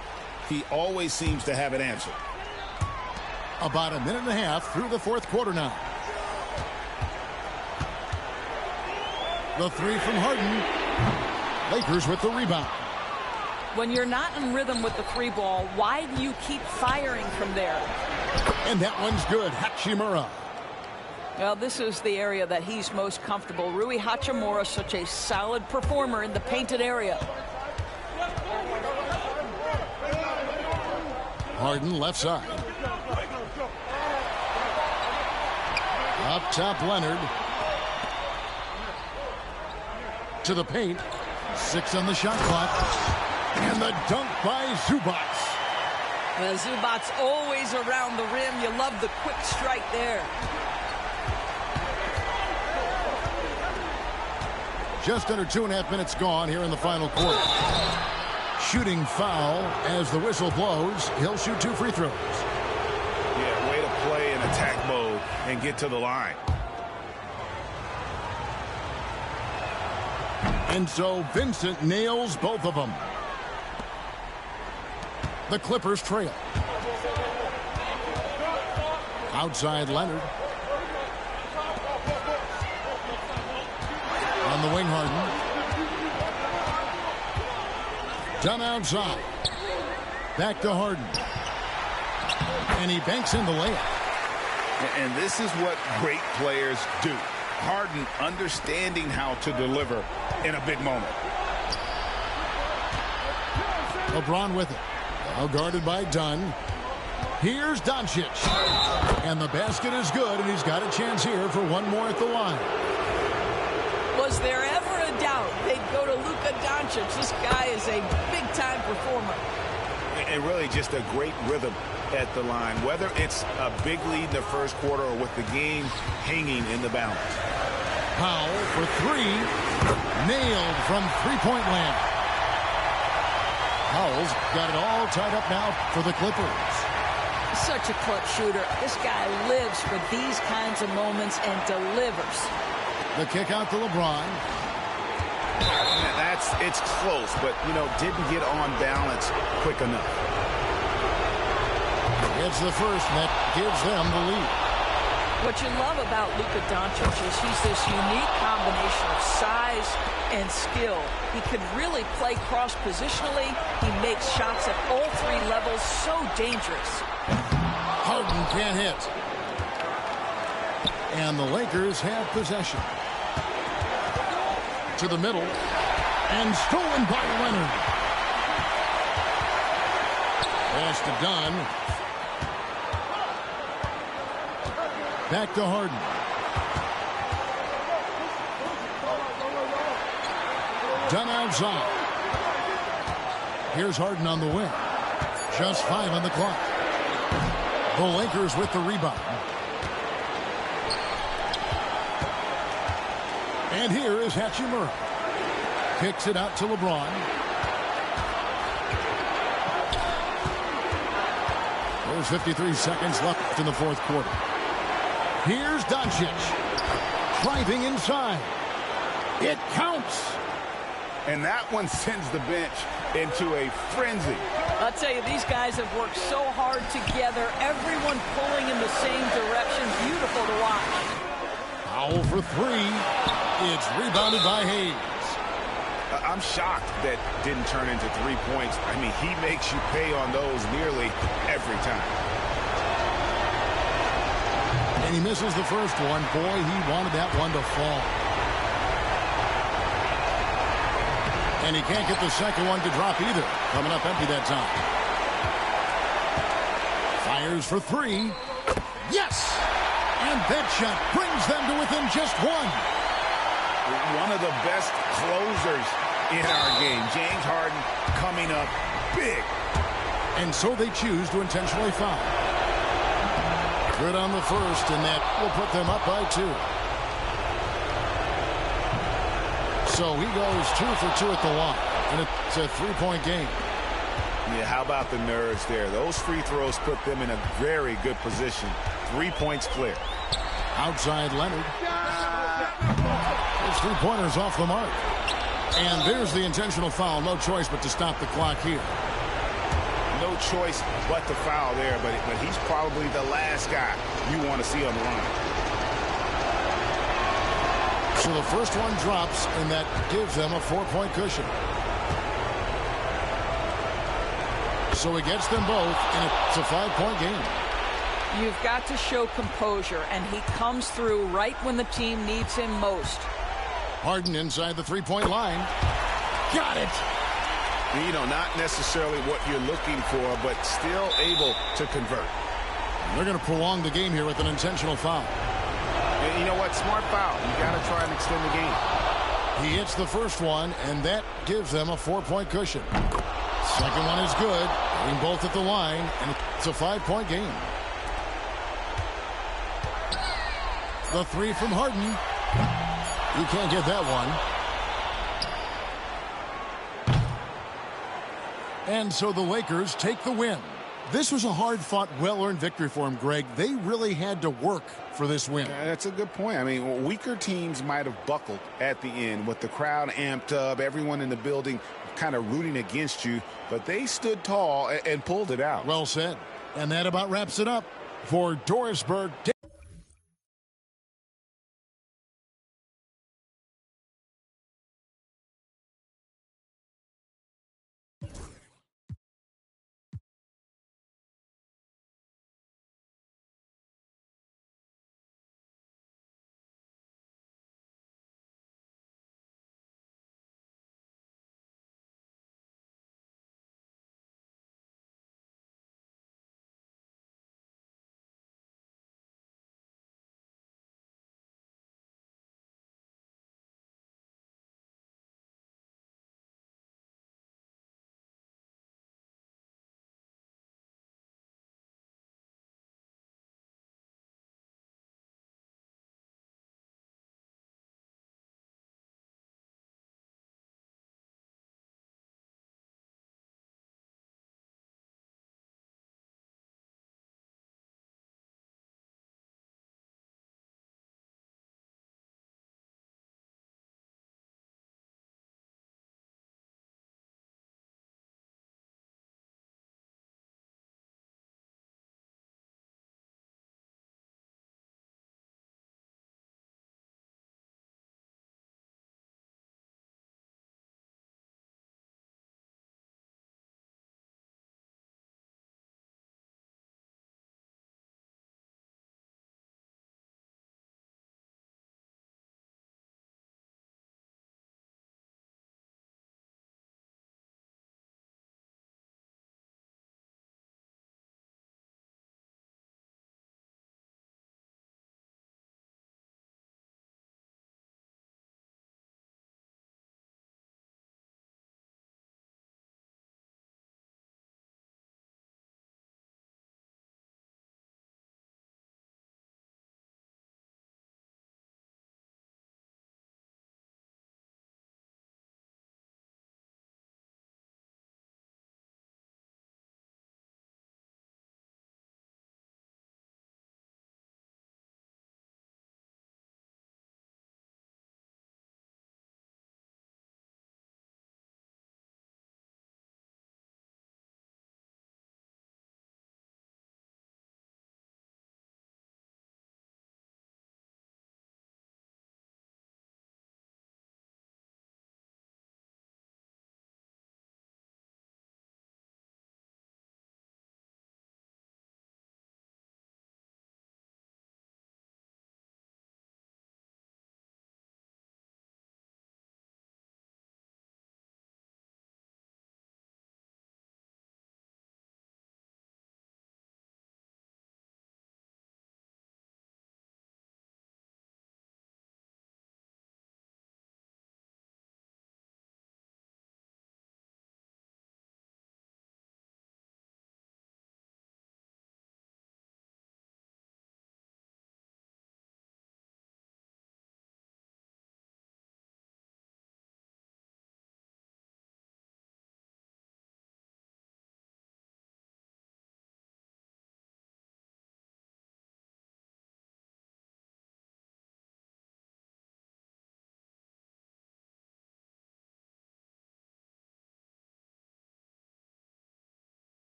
he always seems to have an answer. About a minute and a half through the fourth quarter now. The 3 from Harden. Lakers with the rebound. When you're not in rhythm with the three ball, why do you keep firing from there? And that one's good. Hachimura. Well, this is the area that he's most comfortable. Rui Hachimura, such a solid performer in the painted area. Harden left side. Up top, Leonard. To the paint. 6 on the shot clock. And the dunk by Zubac. Well, Zubac's always around the rim. You love the quick strike there. Just under 2.5 minutes gone here in the final quarter. Shooting foul as the whistle blows. He'll shoot 2 free throws. Yeah, way to play in attack mode and get to the line. And so Vincent nails both of them. The Clippers trail. Outside Leonard. On the wing, Harden. Done outside. Back to Harden. And he banks in the layup. And this is what great players do. Harden understanding how to deliver in a big moment. LeBron with it. Now guarded by Dunn. Here's Doncic. And the basket is good, and he's got a chance here for one more at the line. Was there ever a doubt they'd go to Luka Doncic? This guy is a big-time performer. And really just a great rhythm at the line, whether it's a big lead in the first quarter or with the game hanging in the balance. Powell for 3. Nailed from three-point land. Powell's got it all tied up now for the Clippers. Such a clutch shooter. This guy lives for these kinds of moments and delivers. The kick out to LeBron. It's close, but, didn't get on balance quick enough. It's the first that gives them the lead. What you love about Luka Doncic is he's this unique combination of size and skill. He could really play cross-positionally. He makes shots at all 3 levels. So dangerous. Harden can't hit. And the Lakers have possession. To the middle. And stolen by Leonard. Pass to Dunn. Back to Harden. Dunn outside. Here's Harden on the wing. Just 5 on the clock. The Lakers with the rebound. And here is Hachimura. Kicks it out to LeBron. There's 53 seconds left in the fourth quarter. Here's Doncic. Driving inside. It counts. And that one sends the bench into a frenzy. I'll tell you, these guys have worked so hard together. Everyone pulling in the same direction. Beautiful to watch. Powell for 3. It's rebounded by Hayes. I'm shocked that didn't turn into 3 points. I mean, he makes you pay on those nearly every time. And he misses the first one. Boy, he wanted that one to fall. And he can't get the second one to drop either. Coming up empty that time. Fires for 3. Yes! And that shot brings them to within just 1. One of the best closers in our game. James Harden coming up big. And so they choose to intentionally foul. Good on the first, and that will put them up by 2. So he goes 2 for 2 at the line, and it's a 3-point game. Yeah, how about the nerves there? Those free throws put them in a very good position. 3 points clear. Outside Leonard. Those 3-pointers off the mark. And there's the intentional foul. No choice but to stop the clock here. No choice but to foul there, but he's probably the last guy you want to see on the line. So So the first one drops, and that gives them a 4-point cushion. So he gets them both, and it's a 5-point game. You've got to show composure, and he comes through right when the team needs him most. Harden inside the 3-point line. Got it. You know, not necessarily what you're looking for, but still able to convert. They're going to prolong the game here with an intentional foul. And you know what? Smart foul. You got to try and extend the game. He hits the first one, and that gives them a 4-point cushion. Second one is good. Getting both at the line, and it's a 5-point game. The three from Harden. You can't get that one. And so the Lakers take the win. This was a hard-fought, well-earned victory for them, Greg. They really had to work for this win. That's a good point. I mean, weaker teams might have buckled at the end with the crowd amped up, everyone in the building kind of rooting against you, but they stood tall and pulled it out. Well said. And that about wraps it up for Doris Burke.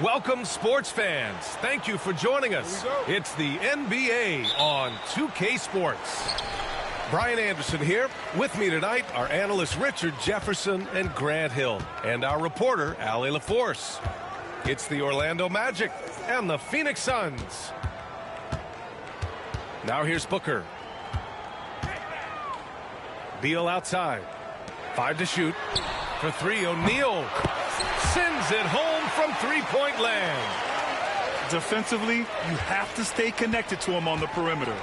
Welcome, sports fans. Thank you for joining us. It's the NBA on 2K Sports. Brian Anderson here. With me tonight are analysts Richard Jefferson and Grant Hill, and our reporter, Allie LaForce. It's the Orlando Magic and the Phoenix Suns. Now here's Booker. Beal outside. 5 to shoot. For 3, O'Neal sends it home from three-point land. Defensively, you have to stay connected to him on the perimeter.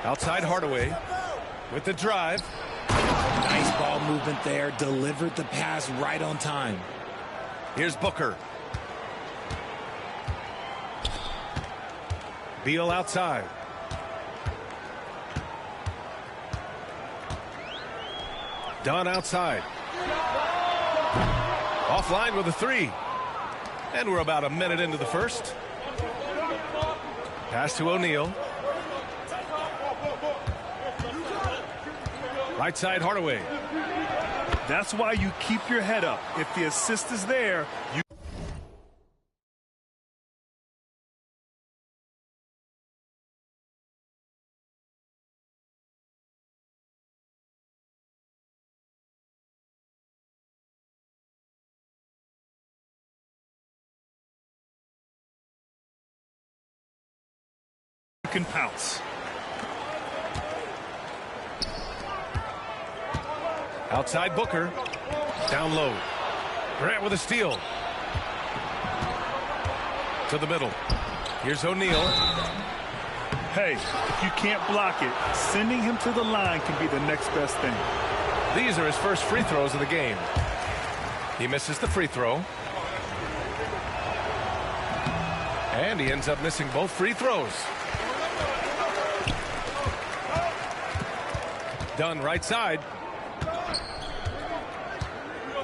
Outside Hardaway with the drive. Nice ball movement there. Delivered the pass right on time. Here's Booker. Beal outside. Dunn outside. Offline with a 3. And we're about a minute into the first. Pass to O'Neal. Right side Hardaway. That's why you keep your head up. If the assist is there, you can pounce. Outside Booker. Down low. Grant with a steal. To the middle. Here's O'Neal. Hey, if you can't block it, sending him to the line can be the next best thing. These are his first free throws of the game. He misses the free throw. And he ends up missing both free throws. Dunn right side.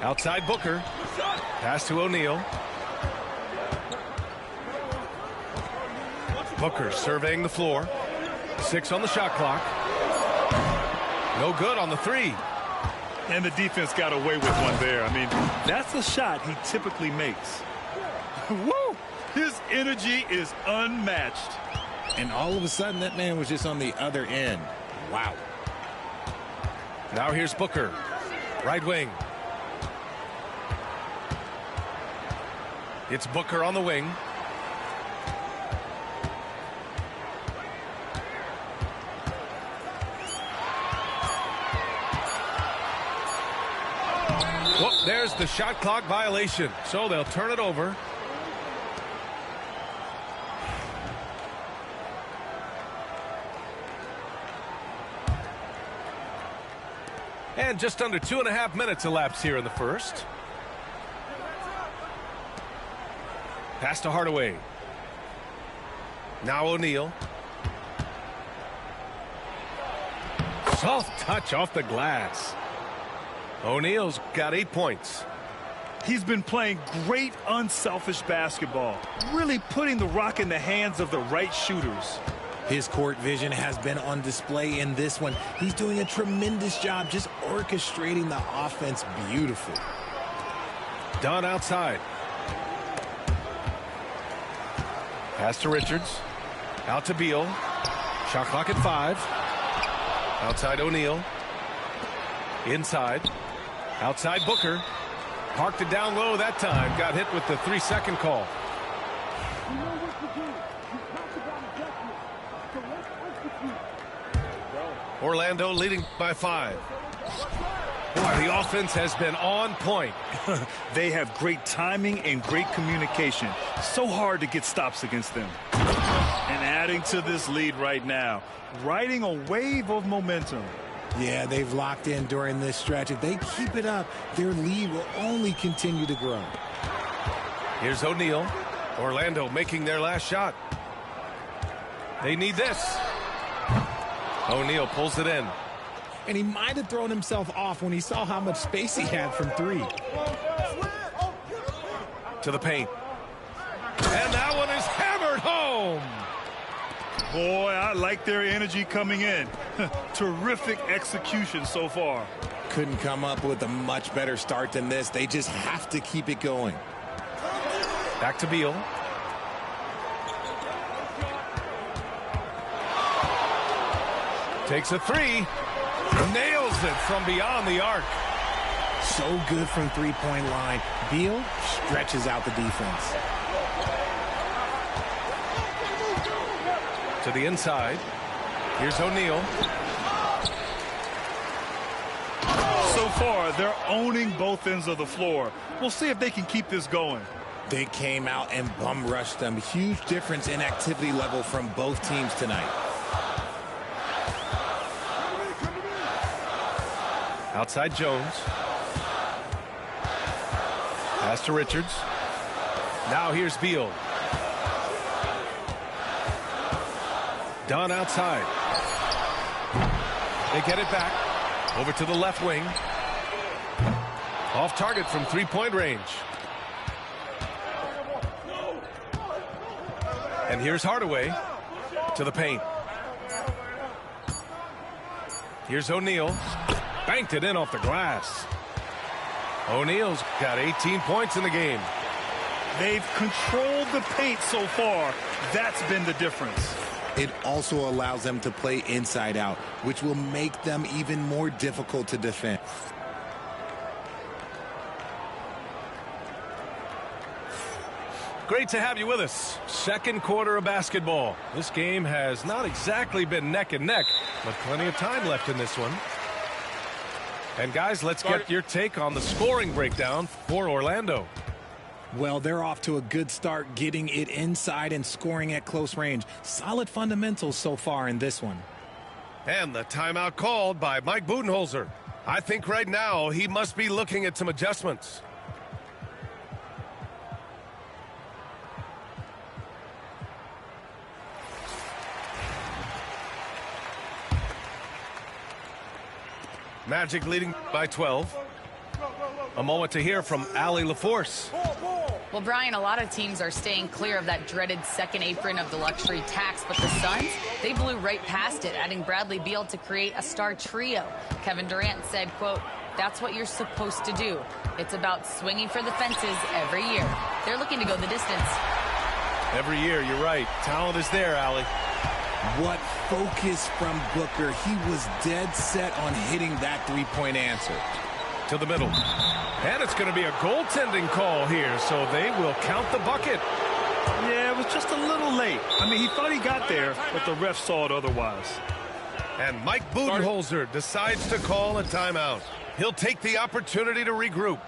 Outside Booker. Pass to O'Neal. Booker surveying the floor. 6 on the shot clock. No good on the 3. And the defense got away with one there. I mean, that's a shot he typically makes. Woo! His energy is unmatched. And all of a sudden, that man was just on the other end. Wow. Now here's Booker. Right wing. It's Booker on the wing. Whoop, there's the shot clock violation. So they'll turn it over. And just under 2.5 minutes elapsed here in the first. Pass to Hardaway. Now O'Neal. Soft touch off the glass. O'Neal's got 8 points. He's been playing great unselfish basketball, really putting the rock in the hands of the right shooters. His court vision has been on display in this one. He's doing a tremendous job just orchestrating the offense beautifully. Dunn outside. Pass to Richards. Out to Beal. Shot clock at 5. Outside O'Neal. Inside. Outside Booker. Parked it down low that time. Got hit with the 3-second call. Orlando leading by 5. Boy, the offense has been on point. They have great timing and great communication. So hard to get stops against them. And adding to this lead right now, riding a wave of momentum. Yeah, they've locked in during this stretch. If they keep it up, their lead will only continue to grow. Here's O'Neal. Orlando making their last shot. They need this. O'Neal pulls it in. And he might have thrown himself off when he saw how much space he had from 3. To the paint. And that one is hammered home. Boy, I like their energy coming in. Terrific execution so far. Couldn't come up with a much better start than this. They just have to keep it going. Back to Beal. Takes a three. Nails it from beyond the arc. So good from three-point line. Beal stretches out the defense. To the inside. Here's O'Neal. So far, they're owning both ends of the floor. We'll see if they can keep this going. They came out and bum rushed them. Huge difference in activity level from both teams tonight. Outside Jones. Pass to Richards. Now here's Beal. Dunn outside. They get it back. Over to the left wing. Off target from three-point range. And here's Hardaway to the paint. Here's O'Neal. Banked it in off the glass. O'Neal's got 18 points in the game. They've controlled the paint so far. That's been the difference. It also allows them to play inside out, which will make them even more difficult to defend. Great to have you with us. Second quarter of basketball. This game has not exactly been neck and neck, but plenty of time left in this one. And guys, let's get your take on the scoring breakdown for Orlando. Well, they're off to a good start, getting it inside and scoring at close range. Solid fundamentals so far in this one. And the timeout called by Mike Budenholzer. I think right now he must be looking at some adjustments. Magic leading by 12. A moment to hear from Allie LaForce. Well, Brian, a lot of teams are staying clear of that dreaded second apron of the luxury tax, but the Suns, they blew right past it, adding Bradley Beal to create a star trio. Kevin Durant said, quote, "That's what you're supposed to do. It's about swinging for the fences every year." They're looking to go the distance. Every year, you're right. Talent is there, Allie. What focus from Booker. He was dead set on hitting that three-point answer. To the middle. And it's going to be a goaltending call here, so they will count the bucket. Yeah, it was just a little late. I mean, he thought he got there, but the ref saw it otherwise. And Mike Budenholzer decides to call a timeout. He'll take the opportunity to regroup.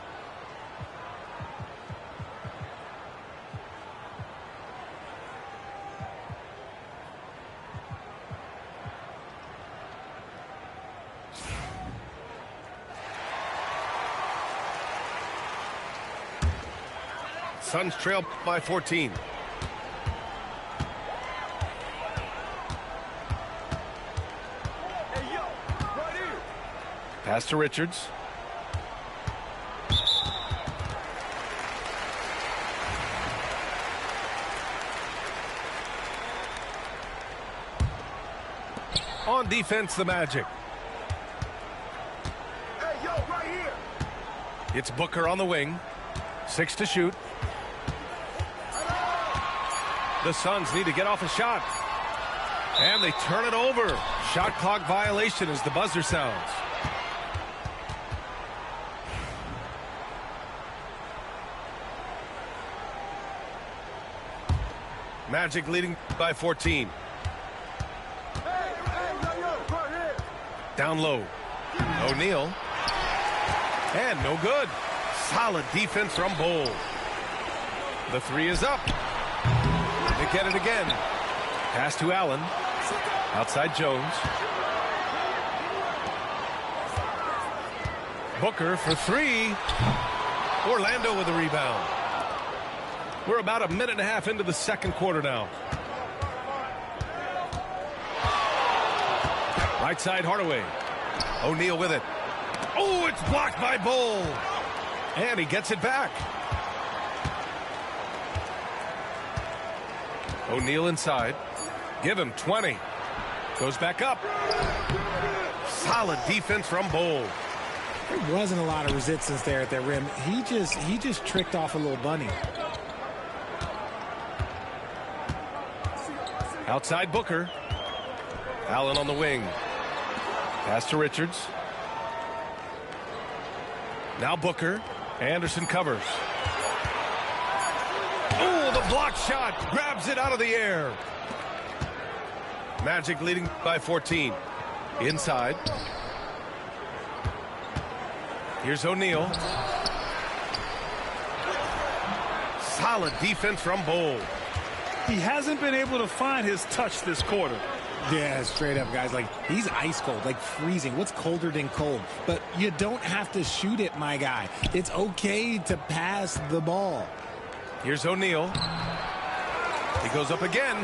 Suns trail by 14. Pass to Richards. On defense, the Magic. It's Booker on the wing. 6 to shoot. The Suns need to get off a shot. And they turn it over. Shot clock violation as the buzzer sounds. Magic leading by 14. Down low. O'Neal. And no good. Solid defense from Bol. The three is up. They get it again. Pass to Allen. Outside Jones. Booker for three. Orlando with a rebound. We're about a minute and a half into the second quarter now. Right side Hardaway. O'Neal with it. Oh, it's blocked by Bol. And he gets it back. O'Neal inside. Give him 20. Goes back up. Solid defense from Bol. There wasn't a lot of resistance there at the rim. He just tricked off a little bunny. Outside Booker. Allen on the wing. Pass to Richards. Now Booker. Anderson covers. Oh, the block shot. Grabs it out of the air. Magic leading by 14. Inside. Here's O'Neal. Solid defense from Bol. He hasn't been able to find his touch this quarter. Yeah, straight up, guys. Like, he's ice cold, like freezing. What's colder than cold? But you don't have to shoot it, my guy. It's okay to pass the ball. Here's O'Neal. He goes up again.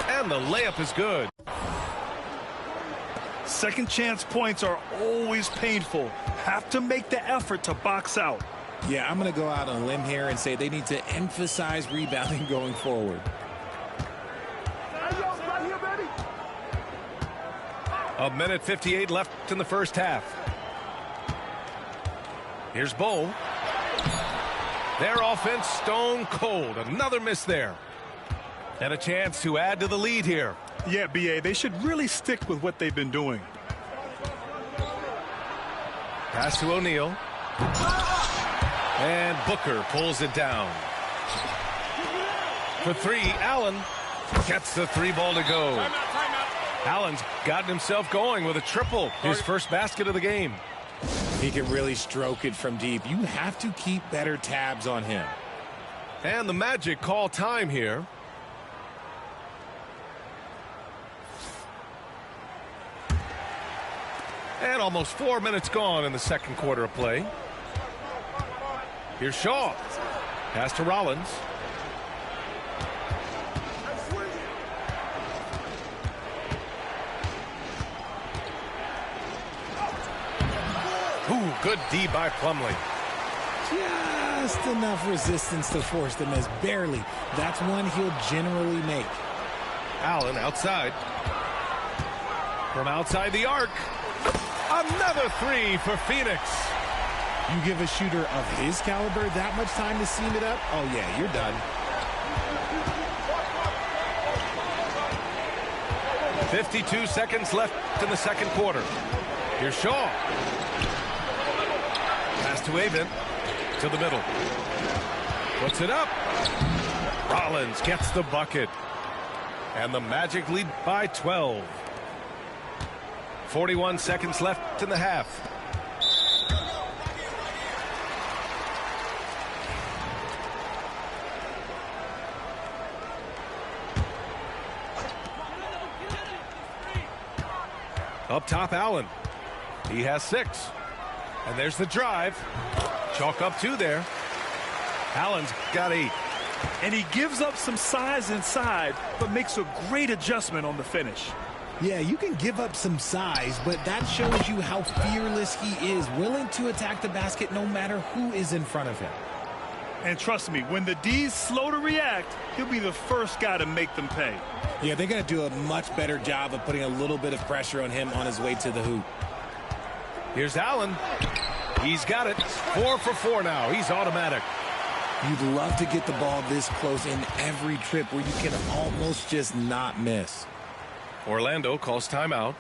And the layup is good. Second chance points are always painful. Have to make the effort to box out. Yeah, I'm going to go out on a limb here and say they need to emphasize rebounding going forward. A minute 58 left in the first half. Here's Bol. Their offense stone cold. Another miss there. And a chance to add to the lead here. Yeah, B.A., they should really stick with what they've been doing. Pass to O'Neal. And Booker pulls it down. For three, Allen gets the three ball to go. Allen's gotten himself going with a triple. His first basket of the game. He can really stroke it from deep. You have to keep better tabs on him. And the Magic call time here. And almost 4 minutes gone in the second quarter of play. Here's Shaw. Pass to Rollins. Ooh, good D by Plumlee. Just enough resistance to force the miss. Barely. That's one he'll generally make. Allen outside. From outside the arc. Another three for Phoenix. You give a shooter of his caliber that much time to seam it up? Oh, yeah, you're done. 52 seconds left in the second quarter. Here's Shaw. Pass to Avent. To the middle. Puts it up. Rollins gets the bucket. And the Magic lead by 12. 41 seconds left in the half. Up top, Allen. He has 6. And there's the drive. Chalk up 2 there. Allen's got 8. And he gives up some size inside, but makes a great adjustment on the finish. Yeah, you can give up some size, but that shows you how fearless he is, willing to attack the basket no matter who is in front of him. And trust me, when the D's slow to react, he'll be the first guy to make them pay. Yeah, they're going to do a much better job of putting a little bit of pressure on him on his way to the hoop. Here's Allen. He's got it. 4 for 4 now. He's automatic. You'd love to get the ball this close in every trip where you can almost just not miss. Orlando calls timeout.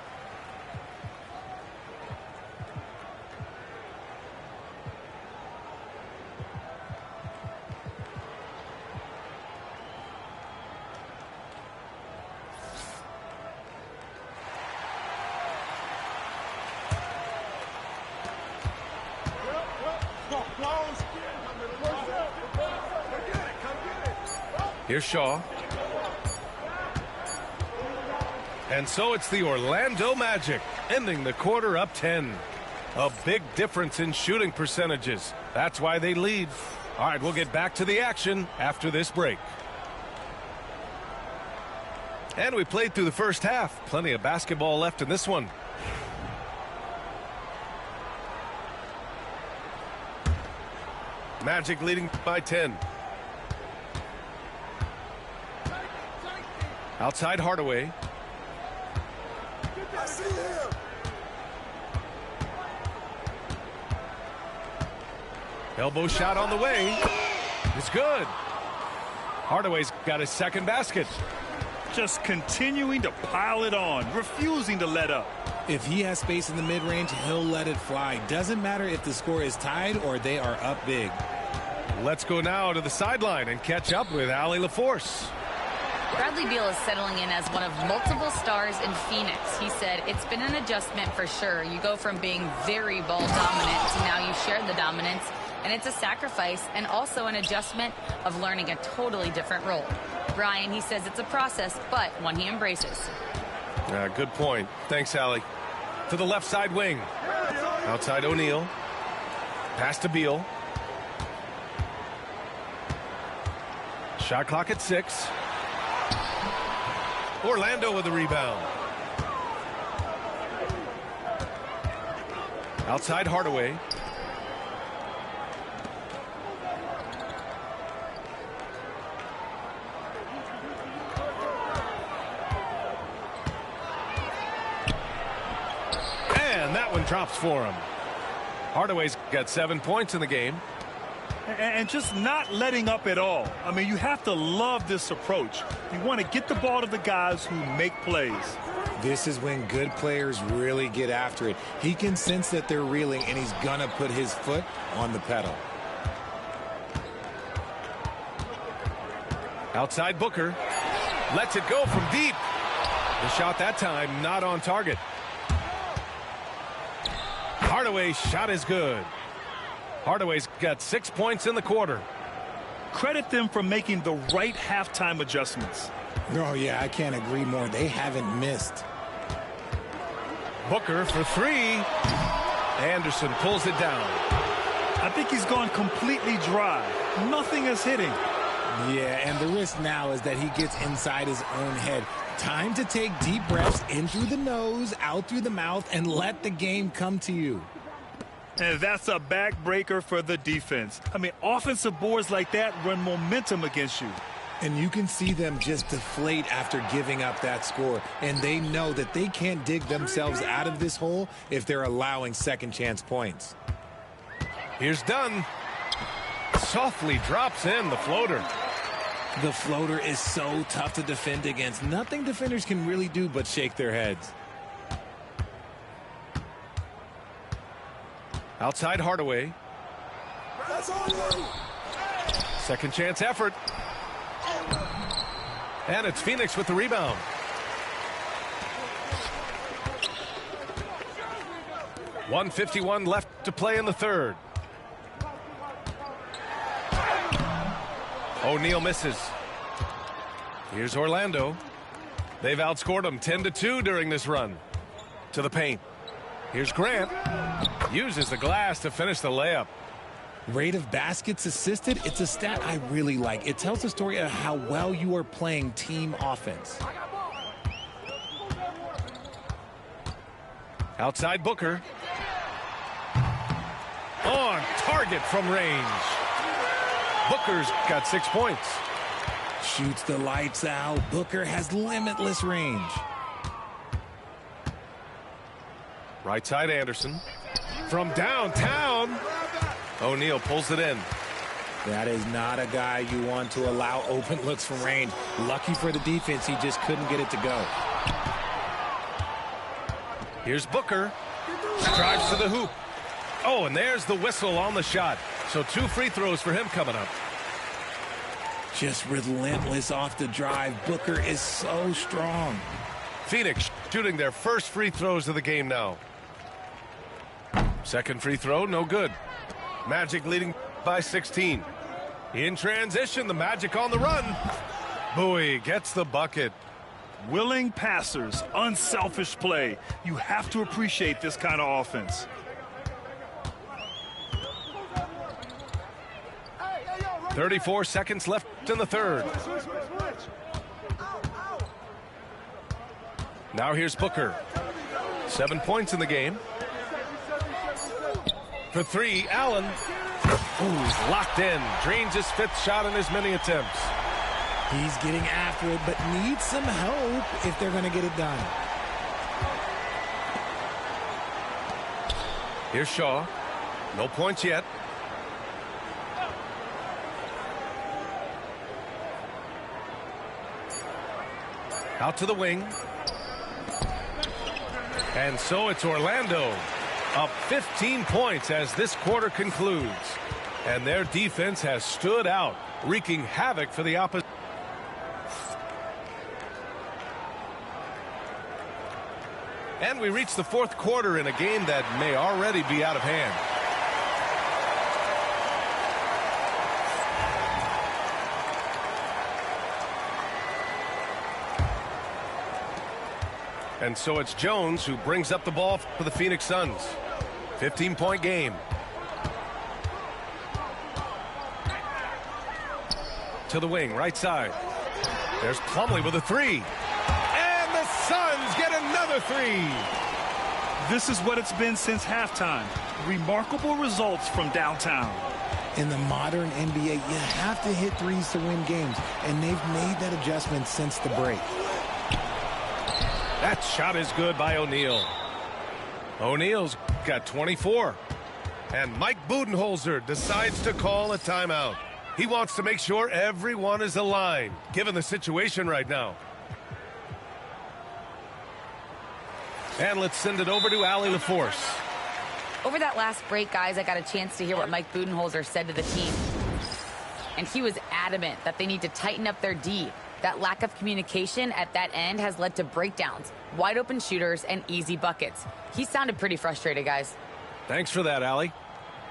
Here's Shaw. And so it's the Orlando Magic ending the quarter up 10. A big difference in shooting percentages. That's why they lead. All right, we'll get back to the action after this break. And we played through the first half. Plenty of basketball left in this one. Magic leading by 10. Outside Hardaway. I see him. Elbow shot on the way. It's good. Hardaway's got his second basket. Just continuing to pile it on, refusing to let up. If he has space in the mid-range, he'll let it fly. Doesn't matter if the score is tied or they are up big. Let's go now to the sideline and catch up with Allie LaForce. Bradley Beal is settling in as one of multiple stars in Phoenix. He said, it's been an adjustment for sure. You go from being very ball dominant to now you share the dominance. And it's a sacrifice and also an adjustment of learning a totally different role. Brian, he says it's a process, but one he embraces. Good point. Thanks, Allie. To the left side wing. Outside O'Neal. Pass to Beal. Shot clock at 6. Orlando with the rebound. Outside Hardaway. And that one drops for him. Hardaway's got 7 points in the game. And just not letting up at all. I mean, you have to love this approach. You want to get the ball to the guys who make plays. This is when good players really get after it. He can sense that they're reeling, and he's going to put his foot on the pedal. Outside Booker. Lets it go from deep. The shot that time not on target. Hardaway's shot is good. Hardaway's got 6 points in the quarter. Credit them for making the right halftime adjustments. Oh, yeah, I can't agree more. They haven't missed. Booker for 3. Anderson pulls it down. I think he's gone completely dry. Nothing is hitting. Yeah, and the risk now is that he gets inside his own head. Time to take deep breaths in through the nose, out through the mouth, and let the game come to you. And that's a backbreaker for the defense. I mean, offensive boards like that run momentum against you. And you can see them just deflate after giving up that score. And they know that they can't dig themselves out of this hole if they're allowing second chance points. Here's Dunn. Softly drops in the floater. The floater is so tough to defend against. Nothing defenders can really do but shake their heads. Outside Hardaway. Second chance effort. And it's Phoenix with the rebound. .151 left to play in the third. O'Neal misses. Here's Orlando. They've outscored them 10-2 during this run. To the paint. Here's Grant. Uses the glass to finish the layup. Rate of baskets assisted, it's a stat I really like. It tells the story of how well you are playing team offense. Outside Booker. On target from range. Booker's got 6 points. Shoots the lights out. Booker has limitless range. Right side Anderson. From downtown. O'Neal pulls it in. That is not a guy you want to allow open looks from range. Lucky for the defense, he just couldn't get it to go. Here's Booker. Drives to the hoop. Oh, and there's the whistle on the shot. So 2 free throws for him coming up. Just relentless off the drive. Booker is so strong. Phoenix shooting their first free throws of the game now. Second free throw, no good. Magic leading by 16. In transition, the Magic on the run. Bowie gets the bucket. Willing passers, unselfish play. You have to appreciate this kind of offense. .34 seconds left in the third. Now here's Booker. 7 points in the game. For 3, Allen. Ooh, he's locked in. Drains his 5th shot in as many attempts. He's getting after it, but needs some help if they're going to get it done. Here's Shaw. No points yet. Out to the wing. And so it's Orlando up 15 points as this quarter concludes. And their defense has stood out, wreaking havoc for the opposition. And we reach the fourth quarter in a game that may already be out of hand. And so it's Jones who brings up the ball for the Phoenix Suns. 15-point game. To the wing, right side. There's Plumlee with a three. And the Suns get another three. This is what it's been since halftime. Remarkable results from downtown. In the modern NBA, you have to hit threes to win games, and they've made that adjustment since the break. That shot is good by O'Neal. O'Neal's got 24. And Mike Budenholzer decides to call a timeout. He wants to make sure everyone is aligned, given the situation right now. And let's send it over to Allie LaForce. Over that last break, guys, I got a chance to hear what Mike Budenholzer said to the team. And he was adamant that they need to tighten up their D. That lack of communication at that end has led to breakdowns, wide open shooters, and easy buckets. He sounded pretty frustrated, guys. Thanks for that, Allie.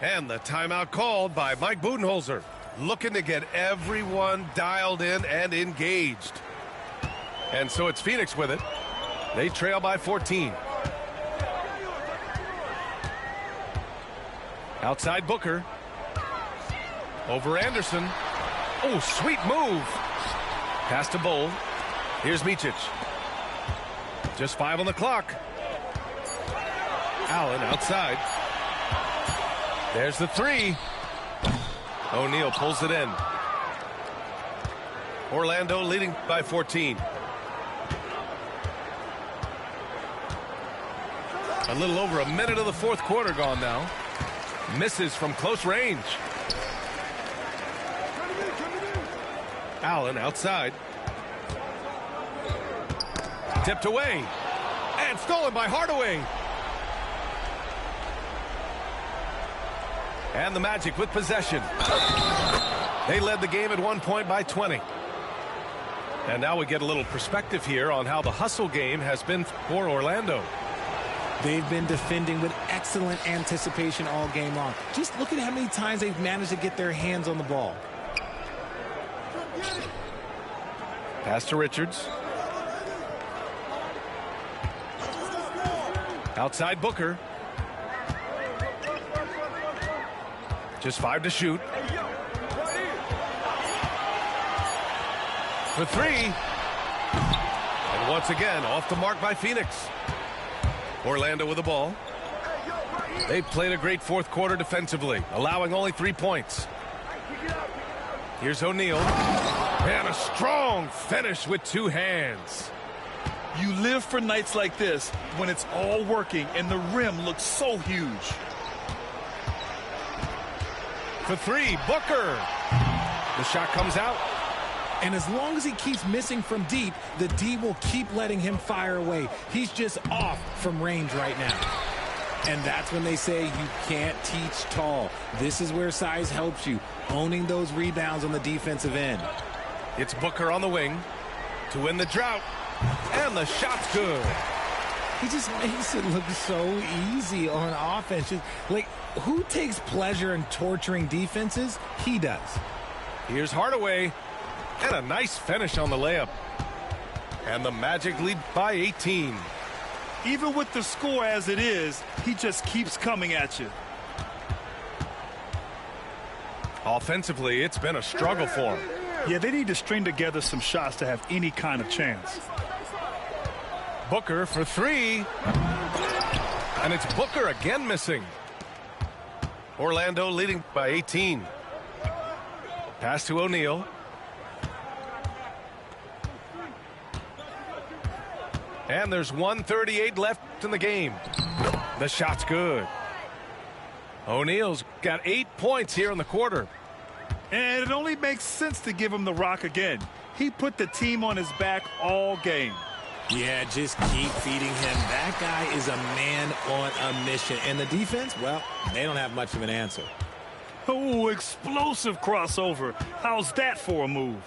And the timeout called by Mike Budenholzer, looking to get everyone dialed in and engaged. And so it's Phoenix with it. They trail by 14. Outside Booker. Over Anderson. Oh, sweet move. Pass to Bull. Here's Micic. Just 5 on the clock. Allen outside. There's the three. O'Neal pulls it in. Orlando leading by 14. A little over a minute of the fourth quarter gone now. Misses from close range. Allen outside. Tipped away. And stolen by Hardaway. And the Magic with possession. They led the game at 1 point by 20. And now we get a little perspective here on how the hustle game has been for Orlando. They've been defending with excellent anticipation all game long. Just look at how many times they've managed to get their hands on the ball. Pass to Richards. Outside Booker. Just 5 to shoot. For 3. And once again, off the mark by Phoenix. Orlando with the ball. They played a great fourth quarter defensively, allowing only 3 points. Here's O'Neal. And a strong finish with 2 hands. You live for nights like this when it's all working and the rim looks so huge. For 3, Booker. The shot comes out. And as long as he keeps missing from deep, the D will keep letting him fire away. He's just off from range right now. And that's when they say you can't teach tall. This is where size helps you, owning those rebounds on the defensive end. It's Booker on the wing to win the drought. And the shot's good. He just makes it look so easy on offense. Just, like, who takes pleasure in torturing defenses? He does. Here's Hardaway. And a nice finish on the layup. And the Magic lead by 18. Even with the score as it is, he just keeps coming at you. Offensively, it's been a struggle for him. Yeah, they need to string together some shots to have any kind of chance. Booker for 3. And it's Booker again missing. Orlando leading by 18. Pass to O'Neal. And there's 1:38 left in the game. The shot's good. O'Neal's got 8 points here in the quarter. And it only makes sense to give him the rock again. He put the team on his back all game. Yeah, just keep feeding him. That guy is a man on a mission. And the defense, well, they don't have much of an answer. Oh, explosive crossover. How's that for a move?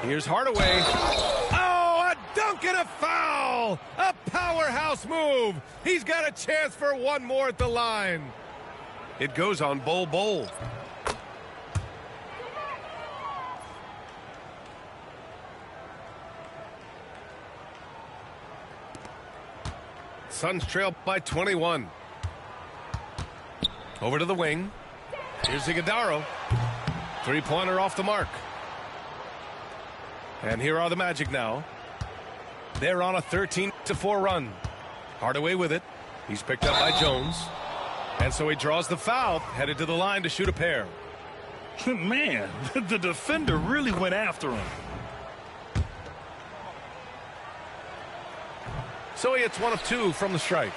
Here's Hardaway. Oh, a dunk and a foul! A powerhouse move. He's got a chance for one more at the line. It goes on Bol. Suns trail by 21. Over to the wing. Here's Iguodala. Three-pointer off the mark. And here are the Magic now. They're on a 13-4 run. Hardaway with it. He's picked up by Jones. And so he draws the foul, headed to the line to shoot a pair. Man, the defender really went after him. So he hits 1 of 2 from the strike.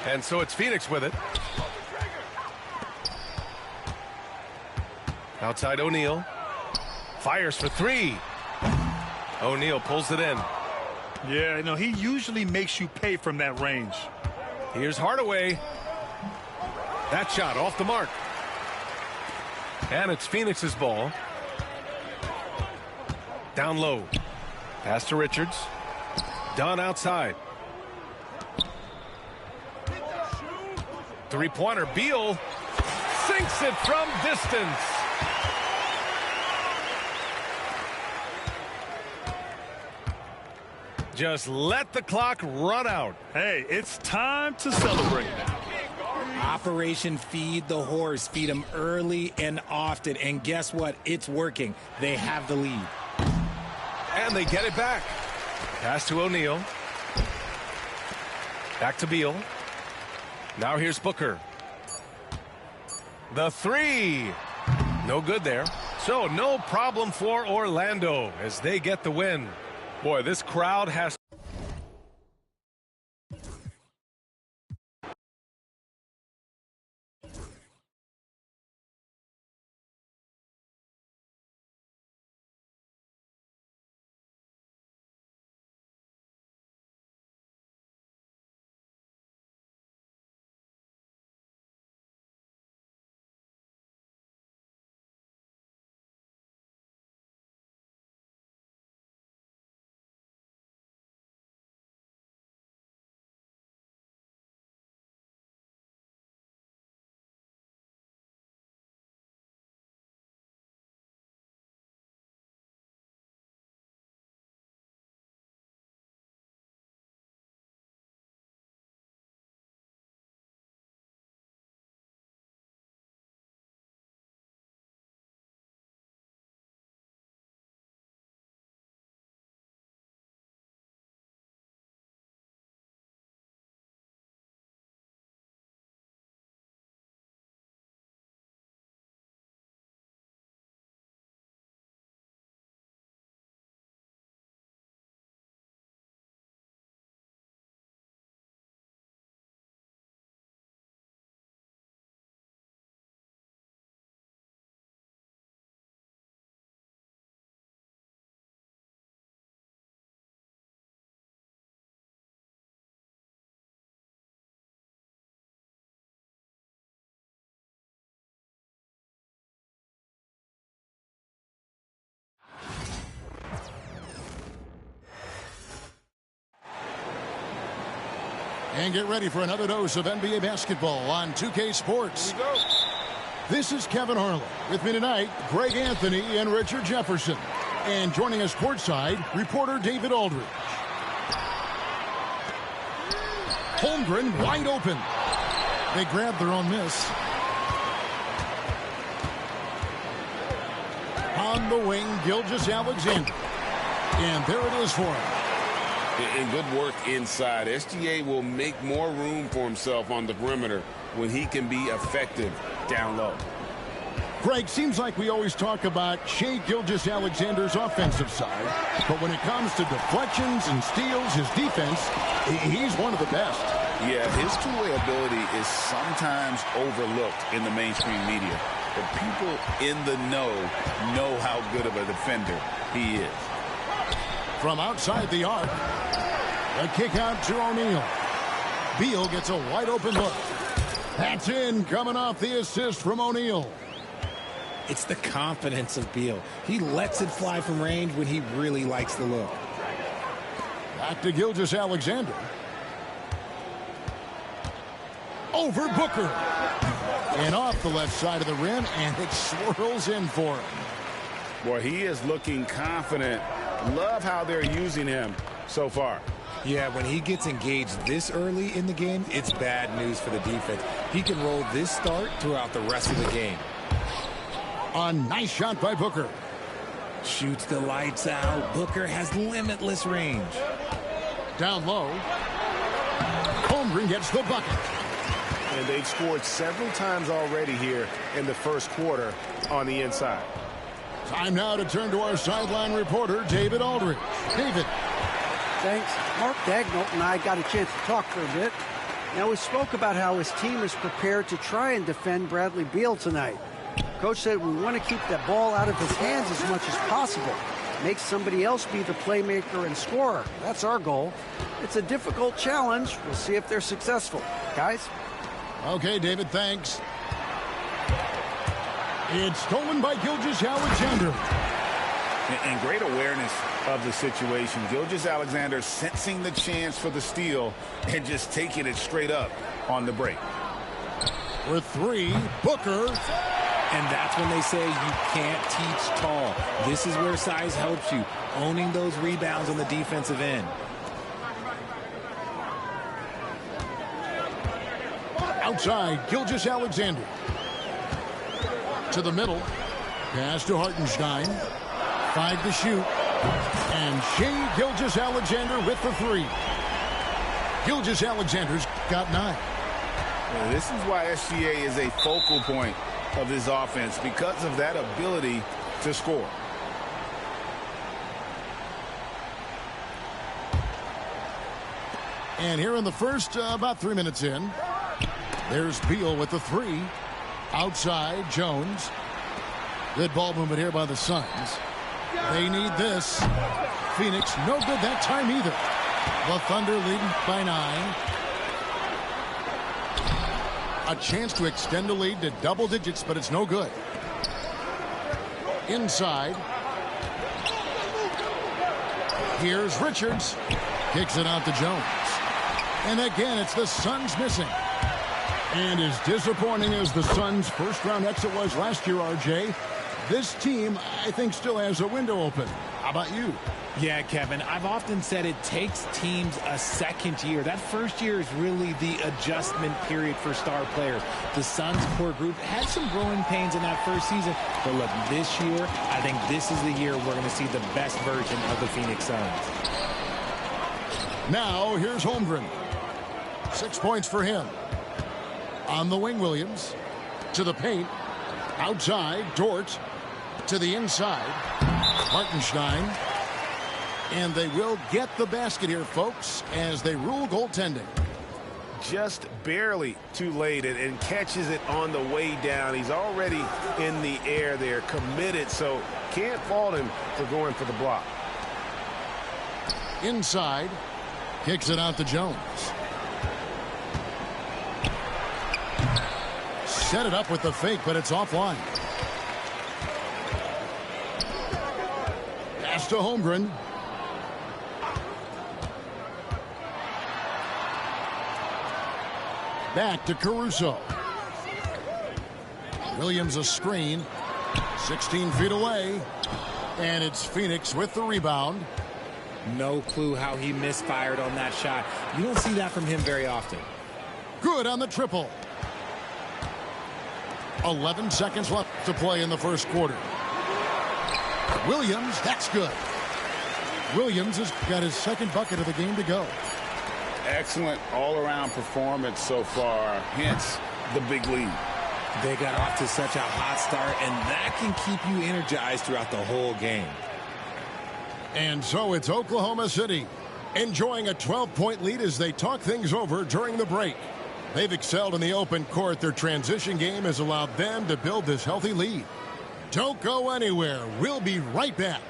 And so it's Phoenix with it. Outside O'Neal. Fires for 3. O'Neal pulls it in. Yeah, you know, he usually makes you pay from that range. Here's Hardaway. That shot off the mark. And it's Phoenix's ball. Down low. Pass to Richards. Dunn outside. Three-pointer. Beal sinks it from distance. Just let the clock run out. Hey, it's time to celebrate. Operation Feed the Horse. Feed him early and often. And guess what? It's working. They have the lead. And they get it back. Pass to O'Neal. Back to Beal. Now here's Booker. The 3. No good there. So no problem for Orlando as they get the win. Boy, this crowd has... And get ready for another dose of NBA basketball on 2K Sports. Here we go. This is Kevin Harlan. With me tonight, Greg Anthony and Richard Jefferson. And joining us courtside, reporter David Aldridge. Holmgren wide open. They grabbed their own miss. On the wing, Gilgeous-Alexander. And there it is for him. And good work inside. SGA will make more room for himself on the perimeter when he can be effective down low. Greg, seems like we always talk about Shai Gilgeous-Alexander's offensive side, but when it comes to deflections and steals, his defense, he's one of the best. Yeah, his two-way ability is sometimes overlooked in the mainstream media, but people in the know how good of a defender he is. From outside the arc, a kick out to O'Neal. Beal gets a wide-open look. That's in, coming off the assist from O'Neal. It's the confidence of Beal. He lets it fly from range when he really likes the look. Back to Gilgeous-Alexander. Over Booker. And off the left side of the rim, and it swirls in for him. Boy, he is looking confident. Love how they're using him so far. Yeah, when he gets engaged this early in the game, it's bad news for the defense. He can roll this start throughout the rest of the game. A nice shot by Booker. Shoots the lights out. Booker has limitless range. Down low. Holmgren gets the bucket. And they've scored several times already here in the first quarter on the inside. Time now to turn to our sideline reporter, David Aldridge. David. Thanks. Mark Daigneault and I got a chance to talk for a bit. Now, we spoke about how his team is prepared to try and defend Bradley Beal tonight. Coach said we want to keep that ball out of his hands as much as possible. Make somebody else be the playmaker and scorer. That's our goal. It's a difficult challenge. We'll see if they're successful. Guys? Okay, David, thanks. It's stolen by Gilgeous-Alexander. And great awareness of the situation. Gilgeous-Alexander sensing the chance for the steal and just taking it straight up on the break. For three, Booker. And that's when they say you can't teach tall. This is where size helps you, owning those rebounds on the defensive end. Outside, Gilgeous-Alexander. To the middle. Pass to Hartenstein. 5 to shoot. And Shai Gilgeous-Alexander with the three. Gilgeous-Alexander's got 9. Well, this is why SGA is a focal point of this offense, because of that ability to score. And here in the first, about 3 minutes in, there's Beal with the three. Outside, Jones. Good ball movement here by the Suns. They need this. Phoenix, no good that time either. The Thunder leading by 9. A chance to extend the lead to double digits, but it's no good. Inside. Here's Richards. Kicks it out to Jones. And again, it's the Suns missing. And as disappointing as the Suns' first-round exit was last year, RJ, this team, I think, still has a window open. How about you? Yeah, Kevin, I've often said it takes teams a second year. That first year is really the adjustment period for star players. The Suns core group had some growing pains in that first season, but look, this year, I think this is the year we're going to see the best version of the Phoenix Suns. Now, here's Holmgren. 6 points for him. On the wing, Williams. To the paint. Outside, Dort. To the inside. Hartenstein. And they will get the basket here, folks, as they rule goaltending. Just barely too late and catches it on the way down. He's already in the air there, committed, so can't fault him for going for the block. Inside. Kicks it out to Jones. Set it up with the fake, but it's offline. Pass to Holmgren. Back to Caruso. Williams a screen. 16 feet away. And it's Phoenix with the rebound. No clue how he misfired on that shot. You don't see that from him very often. Good on the triple. 11 seconds left to play in the first quarter. Williams, that's good. Williams has got his second bucket of the game to go. Excellent all-around performance so far, hence the big lead. They got off to such a hot start, and that can keep you energized throughout the whole game. And so it's Oklahoma City enjoying a 12-point lead as they talk things over during the break. They've excelled in the open court. Their transition game has allowed them to build this healthy lead. Don't go anywhere. We'll be right back.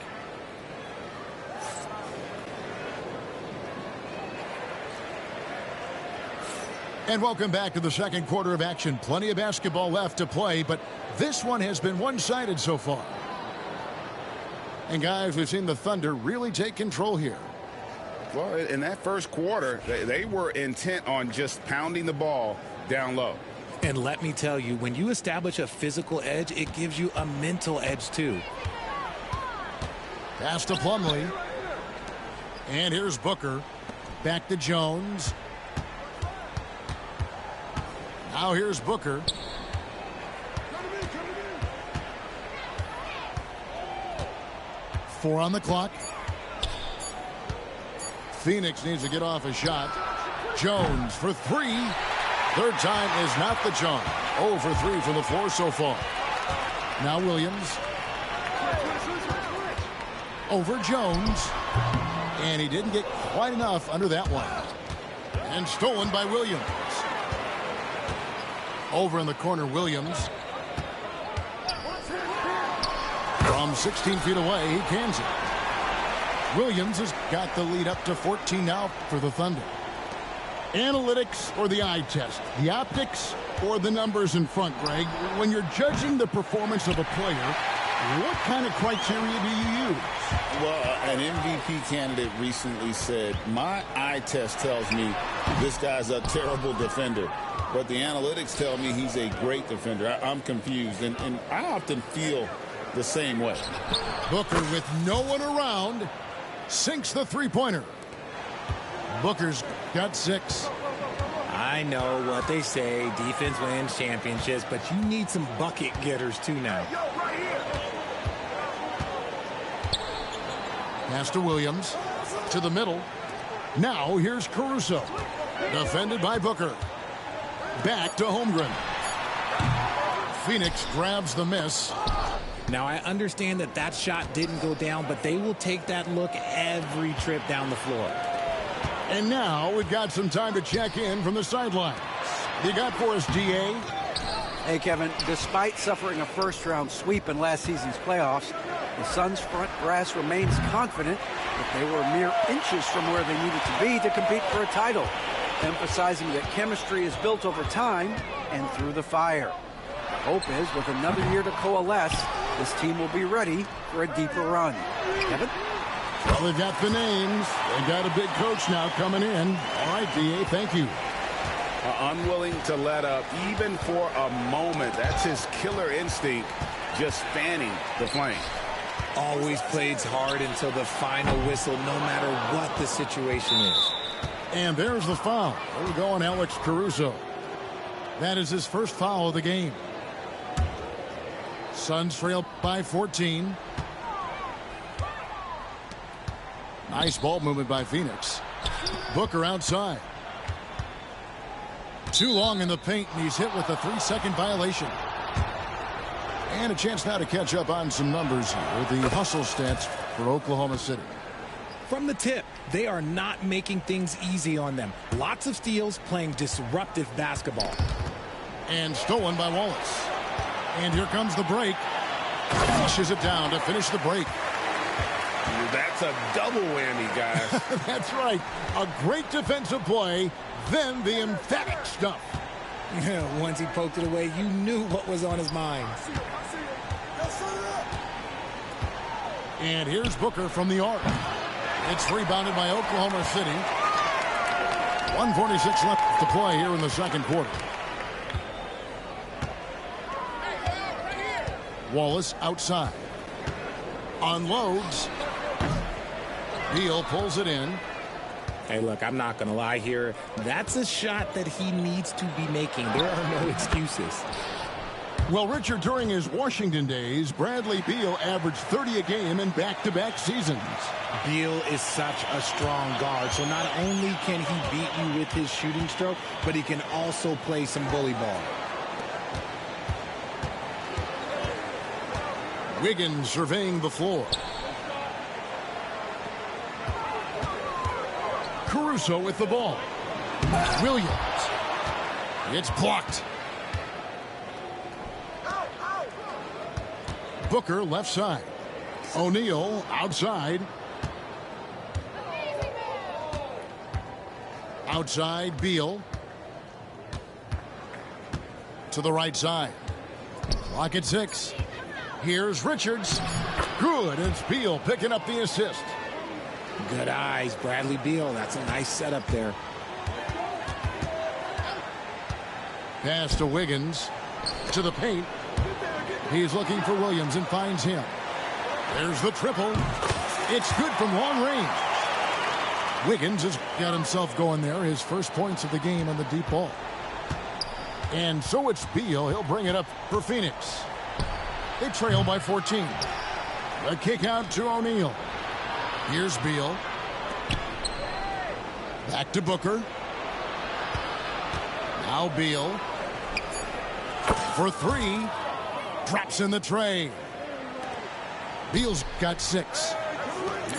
And welcome back to the second quarter of action. Plenty of basketball left to play, but this one has been one-sided so far. And guys, we've seen the Thunder really take control here. Well, in that first quarter, they were intent on just pounding the ball down low. And let me tell you, when you establish a physical edge, it gives you a mental edge too. Pass to Plumlee. And here's Booker. Back to Jones. Now here's Booker. Four on the clock. Phoenix needs to get off a shot. Jones for three. Third time is not the charm. 0 for 3 from the floor so far. Now Williams. Over Jones. And he didn't get quite enough under that one. And stolen by Williams. Over in the corner, Williams. From 16 feet away, he cans it. Williams has got the lead up to 14 now for the Thunder. Analytics or the eye test? The optics or the numbers in front, Greg? When you're judging the performance of a player, what kind of criteria do you use? Well, an MVP candidate recently said, my eye test tells me this guy's a terrible defender, but the analytics tell me he's a great defender. I'm confused, and I often feel the same way. Booker with no one around sinks the three-pointer. Booker's got 6. I know what they say, defense wins championships, but you need some bucket getters too now. Pass to Williams. To the middle. Now here's Caruso. Defended by Booker. Back to Holmgren. Phoenix grabs the miss. Now, I understand that that shot didn't go down, but they will take that look every trip down the floor. And now we've got some time to check in from the sidelines. You got for us, DA? Hey, Kevin, despite suffering a first-round sweep in last season's playoffs, the Suns' front brass remains confident that they were mere inches from where they needed to be to compete for a title, emphasizing that chemistry is built over time and through the fire. The hope is, with another year to coalesce, this team will be ready for a deeper run. Kevin? Well, they've got the names. They've got a big coach now coming in. All right, DA, thank you. Unwilling to let up even for a moment. That's his killer instinct, just fanning the flame. Always plays hard until the final whistle, no matter what the situation is. And there's the foul. There we go on Alex Caruso. That is his first foul of the game. Suns trail by 14. Nice ball movement by Phoenix. Booker outside. Too long in the paint, and he's hit with a 3-second violation. And a chance now to catch up on some numbers here. The hustle stats for Oklahoma City. From the tip, they are not making things easy on them. Lots of steals, playing disruptive basketball. And stolen by Wallace. And here comes the break. Flushes it down to finish the break. That's a double whammy, guys. That's right. A great defensive play, then the emphatic stuff. Once he poked it away, you knew what was on his mind. And here's Booker from the arc. It's rebounded by Oklahoma City. 1:46 left to play here in the second quarter. Wallace outside. Unloads. Beal pulls it in. Hey, look, I'm not going to lie here. That's a shot that he needs to be making. There are no excuses. Well, Richard, during his Washington days, Bradley Beal averaged 30 a game in back-to-back seasons. Beal is such a strong guard, so not only can he beat you with his shooting stroke, but he can also play some bully ball. Wiggins surveying the floor. Caruso with the ball. Williams. It's blocked. Booker left side. O'Neal outside. Outside Beal. To the right side. Clock at 6. Here's Richards. Good. It's Beal picking up the assist. Good eyes, Bradley Beal. That's a nice setup there. Pass to Wiggins. To the paint. He's looking for Williams and finds him. There's the triple. It's good from long range. Wiggins has got himself going there. His first points of the game on the deep ball. And so it's Beal. He'll bring it up for Phoenix. They trail by 14. A kick out to O'Neal. Here's Beal. Back to Booker. Now Beal. For 3. Drops in the tray. Beal's got 6.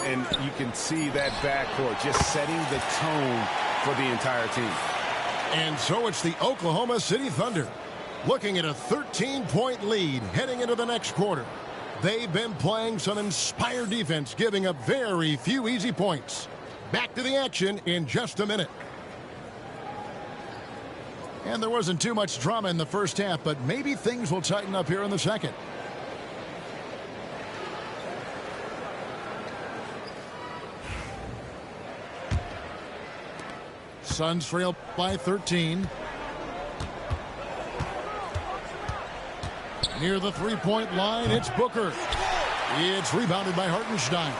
And you can see that backcourt just setting the tone for the entire team. And so it's the Oklahoma City Thunder looking at a 13-point lead heading into the next quarter. They've been playing some inspired defense, giving up very few easy points. Back to the action in just a minute. And there wasn't too much drama in the first half, but maybe things will tighten up here in the second. Suns trail by 13. Near the three-point line, it's Booker. It's rebounded by Hartenstein.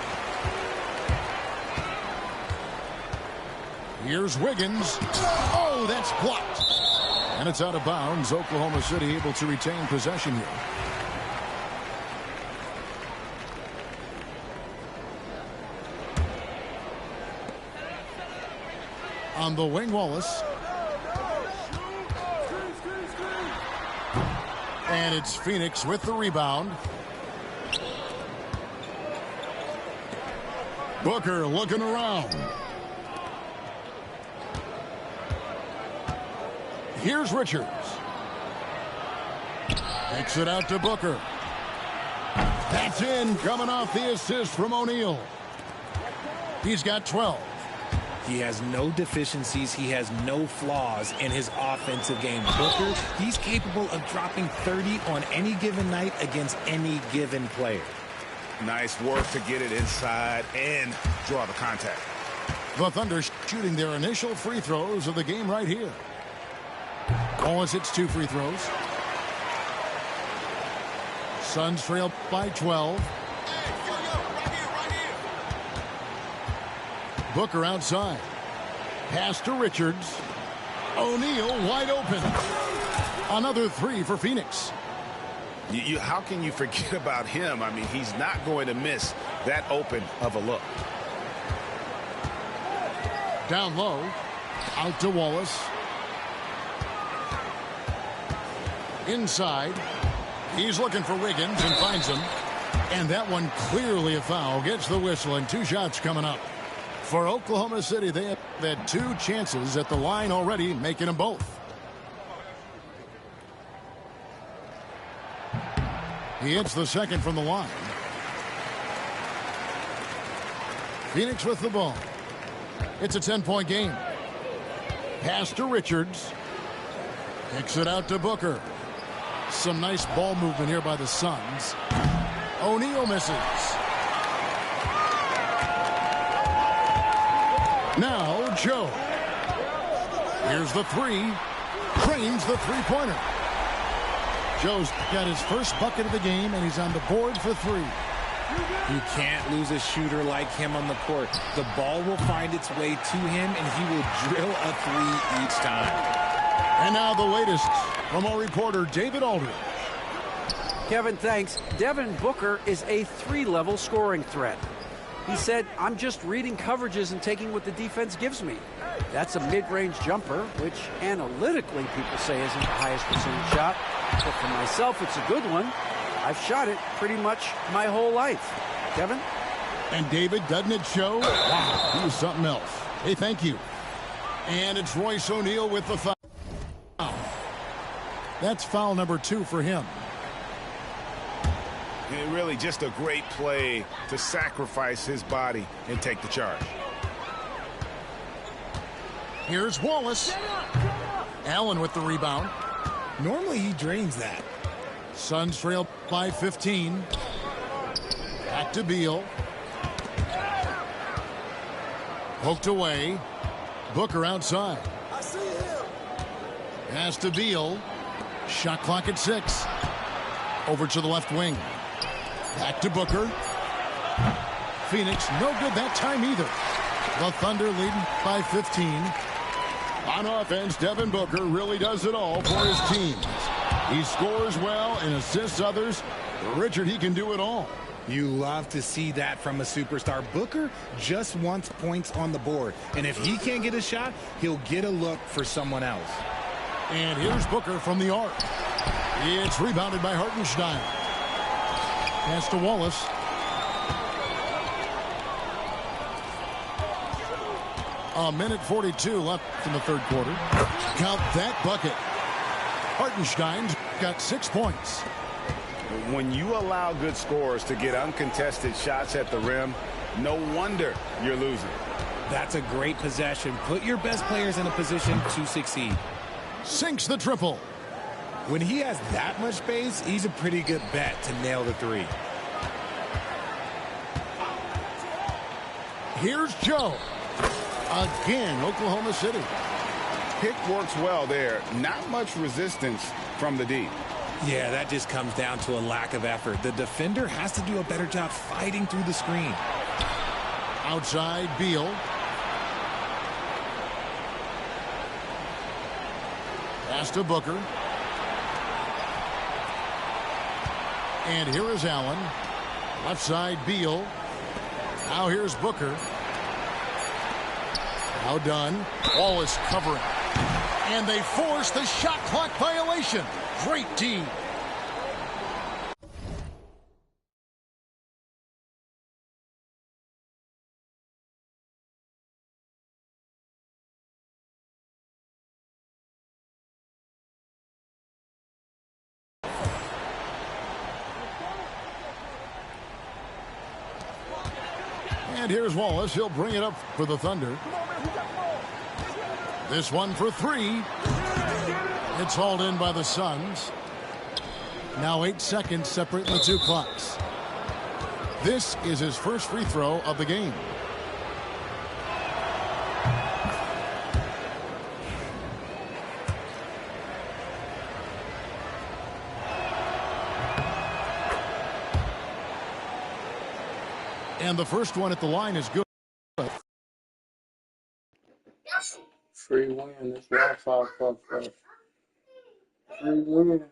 Here's Wiggins. Oh, that's blocked. And it's out of bounds. Oklahoma City able to retain possession here. On the wing, Wallace. And it's Phoenix with the rebound. Booker looking around. Here's Richards. Takes it out to Booker. That's in, coming off the assist from O'Neal. He's got 12. He has no deficiencies. He has no flaws in his offensive game. Booker, he's capable of dropping 30 on any given night against any given player. Nice work to get it inside and draw the contact. The Thunder shooting their initial free throws of the game right here. Wallace hits 2 free throws. Suns trail by 12. Booker outside. Pass to Richards. O'Neal wide open. Another 3 for Phoenix. How can you forget about him? I mean, he's not going to miss that open of a look. Down low. Out to Wallace. Inside. He's looking for Wiggins and finds him. And that one clearly a foul. Gets the whistle and 2 shots coming up. For Oklahoma City, they have had 2 chances at the line already, making them both. He hits the second from the line. Phoenix with the ball. It's a 10-point game. Pass to Richards. Kicks it out to Booker. Some nice ball movement here by the Suns. O'Neal misses. Now Joe. Here's the 3. Drains the three-pointer. Joe's got his first bucket of the game, and he's on the board for 3. You can't lose a shooter like him on the court. The ball will find its way to him, and he will drill a 3 each time. And now the latest from our reporter, David Aldridge. Kevin, thanks. Devin Booker is a 3-level scoring threat. He said, I'm just reading coverages and taking what the defense gives me. That's a mid-range jumper, which analytically people say isn't the highest percentage shot. But for myself, it's a good one. I've shot it pretty much my whole life. Kevin? And David, doesn't it show? Wow, he was something else. Hey, thank you. And it's Royce O'Neal with the foul. That's foul number 2 for him. And really just a great play to sacrifice his body and take the charge. Here's Wallace. Allen with the rebound. Normally he drains that. Suns trail by 15. Back to Beal. Poked away. Booker outside. I see him. Pass to Beal. Shot clock at 6. Over to the left wing. Back to Booker. Phoenix no good that time either. The Thunder leading by 15. On offense, Devin Booker really does it all for his team. He scores well and assists others. Richard, he can do it all. You love to see that from a superstar. Booker just wants points on the board. And if he can't get a shot, he'll get a look for someone else. And here's Booker from the arc. It's rebounded by Hartenstein. Pass to Wallace. A minute 42 left in the third quarter. Count that bucket. Hartenstein's got 6 points. When you allow good scorers to get uncontested shots at the rim, no wonder you're losing. That's a great possession. Put your best players in a position to succeed. Sinks the triple. When he has that much space, he's a pretty good bet to nail the 3. Here's Joe. Again, Oklahoma City. Pick works well there. Not much resistance from the D. Yeah, that just comes down to a lack of effort. The defender has to do a better job fighting through the screen. Outside, Beal. Pass to Booker. And here is Allen. Left side, Beal. Now here's Booker. Now done. Wallace covering. And they force the shot clock violation. Great D. And here's Wallace. He'll bring it up for the Thunder. This one for 3. It's hauled in by the Suns. Now 8 seconds separating the 2 clocks. This is his first free throw of the game. And the first one at the line is good. Free win. This Wi-Fi fucked up. Free win.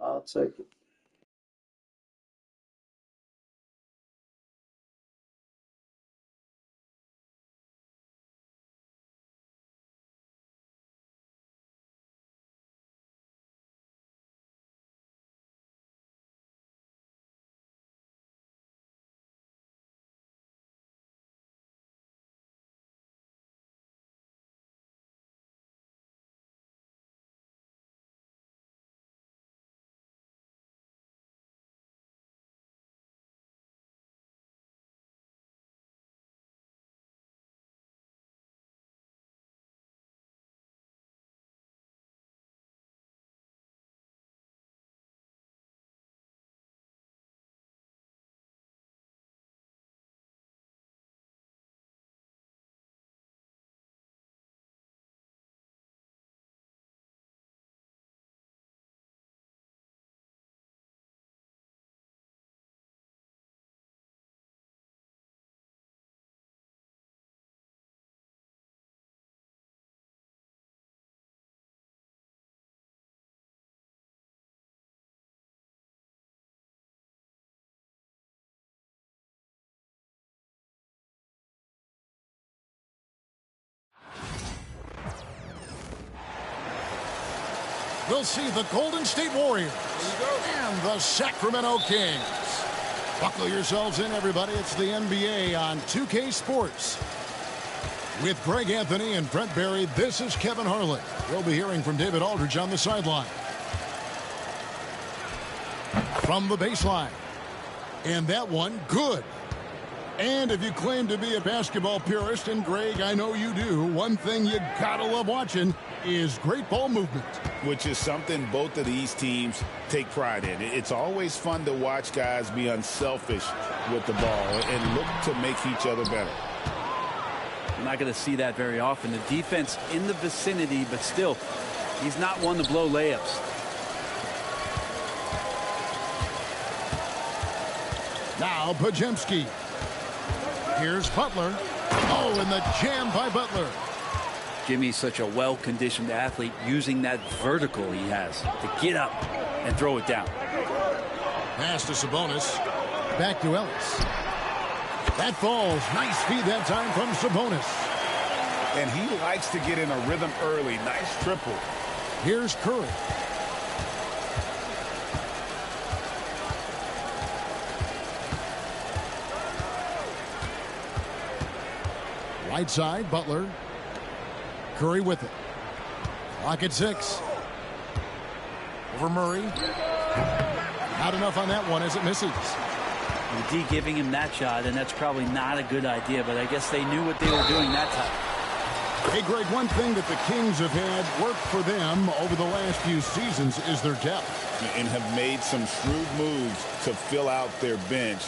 I'll take it. we'll see the Golden State Warriors and the Sacramento Kings. Buckle yourselves in, everybody. It's the NBA on 2K Sports. With Greg Anthony and Brent Barry, this is Kevin Harlan. We'll be hearing from David Aldridge on the sideline. From the baseline. And that one, good. And if you claim to be a basketball purist, and Greg, I know you do, one thing you gotta love watching is great ball movement. Which is something both of these teams take pride in. It's always fun to watch guys be unselfish with the ball and look to make each other better. You're not going to see that very often. The defense in the vicinity, but still, he's not one to blow layups. Now Podziemski. Here's Butler. Oh, and the jam by Butler. Jimmy's such a well-conditioned athlete, using that vertical he has to get up and throw it down. Pass to Sabonis. Back to Ellis. That falls. Nice feed that time from Sabonis. And he likes to get in a rhythm early. Nice triple. Here's Curry. Right side, Butler. Curry with it. Clock at 6. Over Murray. Not enough on that one as it misses. The D giving him that shot, and that's probably not a good idea, but I guess they knew what they were doing that time. Hey, Greg, one thing that the Kings have had work for them over the last few seasons is their depth. And have made some shrewd moves to fill out their bench.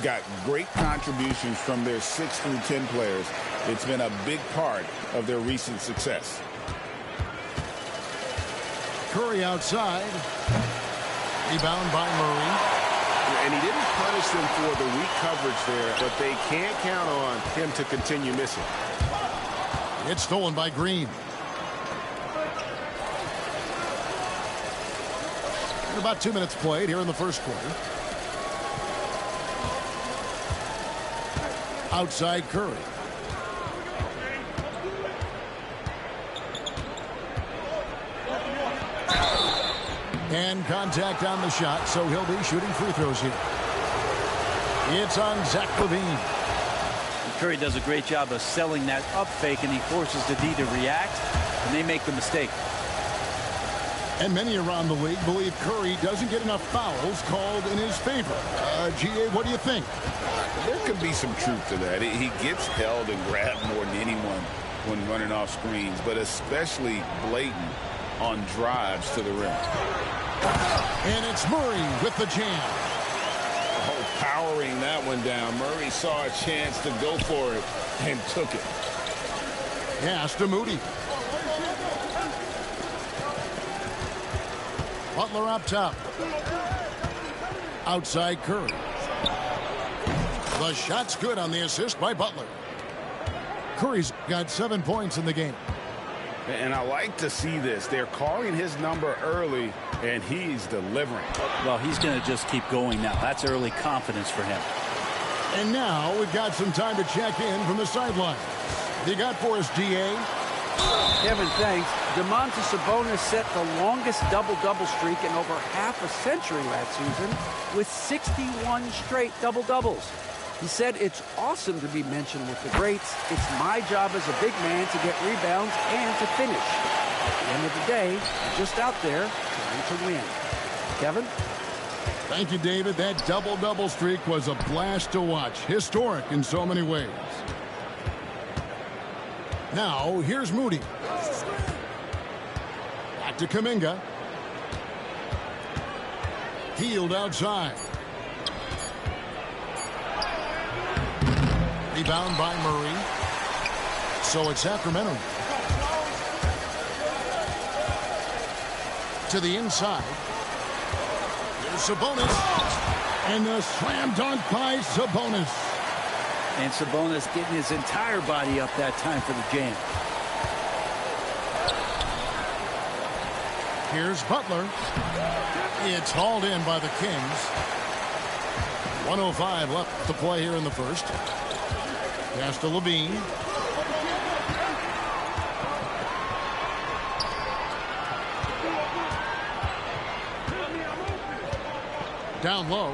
Got great contributions from their 6 through 10 players. It's been a big part of their recent success. Curry outside. Rebound by Murray. And he didn't punish them for the weak coverage there, but they can't count on him to continue missing. It's stolen by Green. And about 2 minutes played here in the first quarter. Outside Curry. And contact on the shot, so he'll be shooting free throws here. It's on Zach LaVine. Curry does a great job of selling that up fake, and he forces the D to react, and they make the mistake. And many around the league believe Curry doesn't get enough fouls called in his favor. GA, what do you think? There could be some truth to that. He gets held and grabbed more than anyone when running off screens, but especially blatant on drives to the rim. And it's Murray with the jam. Oh, powering that one down. Murray saw a chance to go for it and took it. Pass to Moody. Butler up top. Outside Curry. The shot's good on the assist by Butler. Curry's got 7 points in the game. And I like to see this. They're calling his number early, and he's delivering. Well, he's going to just keep going now. That's early confidence for him. And now we've got some time to check in from the sideline. What you got for us, DA? Kevin, thanks. Domantas Sabonis set the longest double-double streak in over half a century last season with 61 straight double-doubles. He said, "It's awesome to be mentioned with the greats. It's my job as a big man to get rebounds and to finish. At the end of the day, I'm just out there trying to win." Kevin? Thank you, David. That double-double streak was a blast to watch. Historic in so many ways. Now, here's Moody. Back to Kuminga. Hield outside. Rebound by Murray. So it's Sacramento. To the inside. Here's Sabonis. And the slam dunk by Sabonis. And Sabonis getting his entire body up that time for the jam. Here's Butler. It's hauled in by the Kings. 1:05 left to play here in the first. Pass to LaVine. Down low.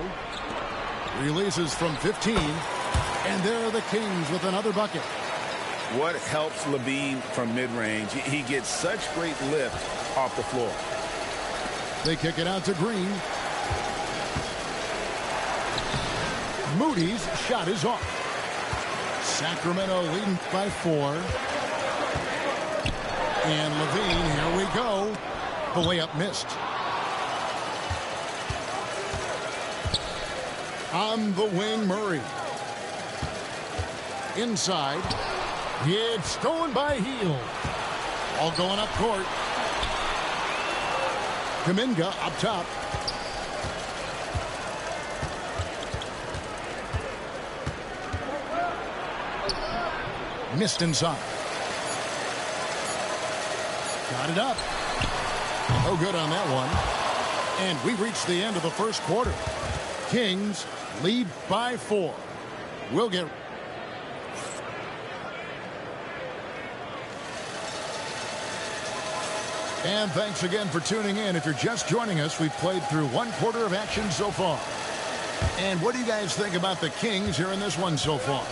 Releases from 15. And there are the Kings with another bucket. What helps LaVine from mid-range? He gets such great lift off the floor. They kick it out to Green. Moody's shot is off. Sacramento leading by 4. And LaVine, here we go. The layup missed. On the wing, Murray. Inside. It's stolen by Hield. All going up court. Kuminga up top. Missed inside. Got it up. No good on that one. And we reach the end of the first quarter. Kings lead by 4. We'll get... And thanks again for tuning in. If you're just joining us, we've played through 1 quarter of action so far. And what do you guys think about the Kings here in this one so far?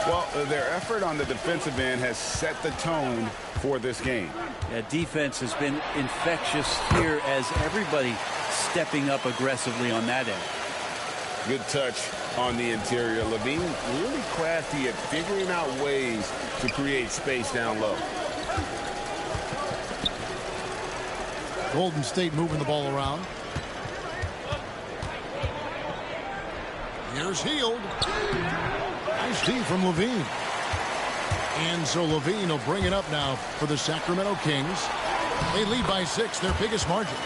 Well, their effort on the defensive end has set the tone for this game. Yeah, defense has been infectious here as everybody stepping up aggressively on that end. Good touch on the interior. LaVine really crafty at figuring out ways to create space down low. Golden State moving the ball around. Here's Hield. Nice D from LaVine. And so LaVine will bring it up now for the Sacramento Kings. They lead by 6, their biggest margin.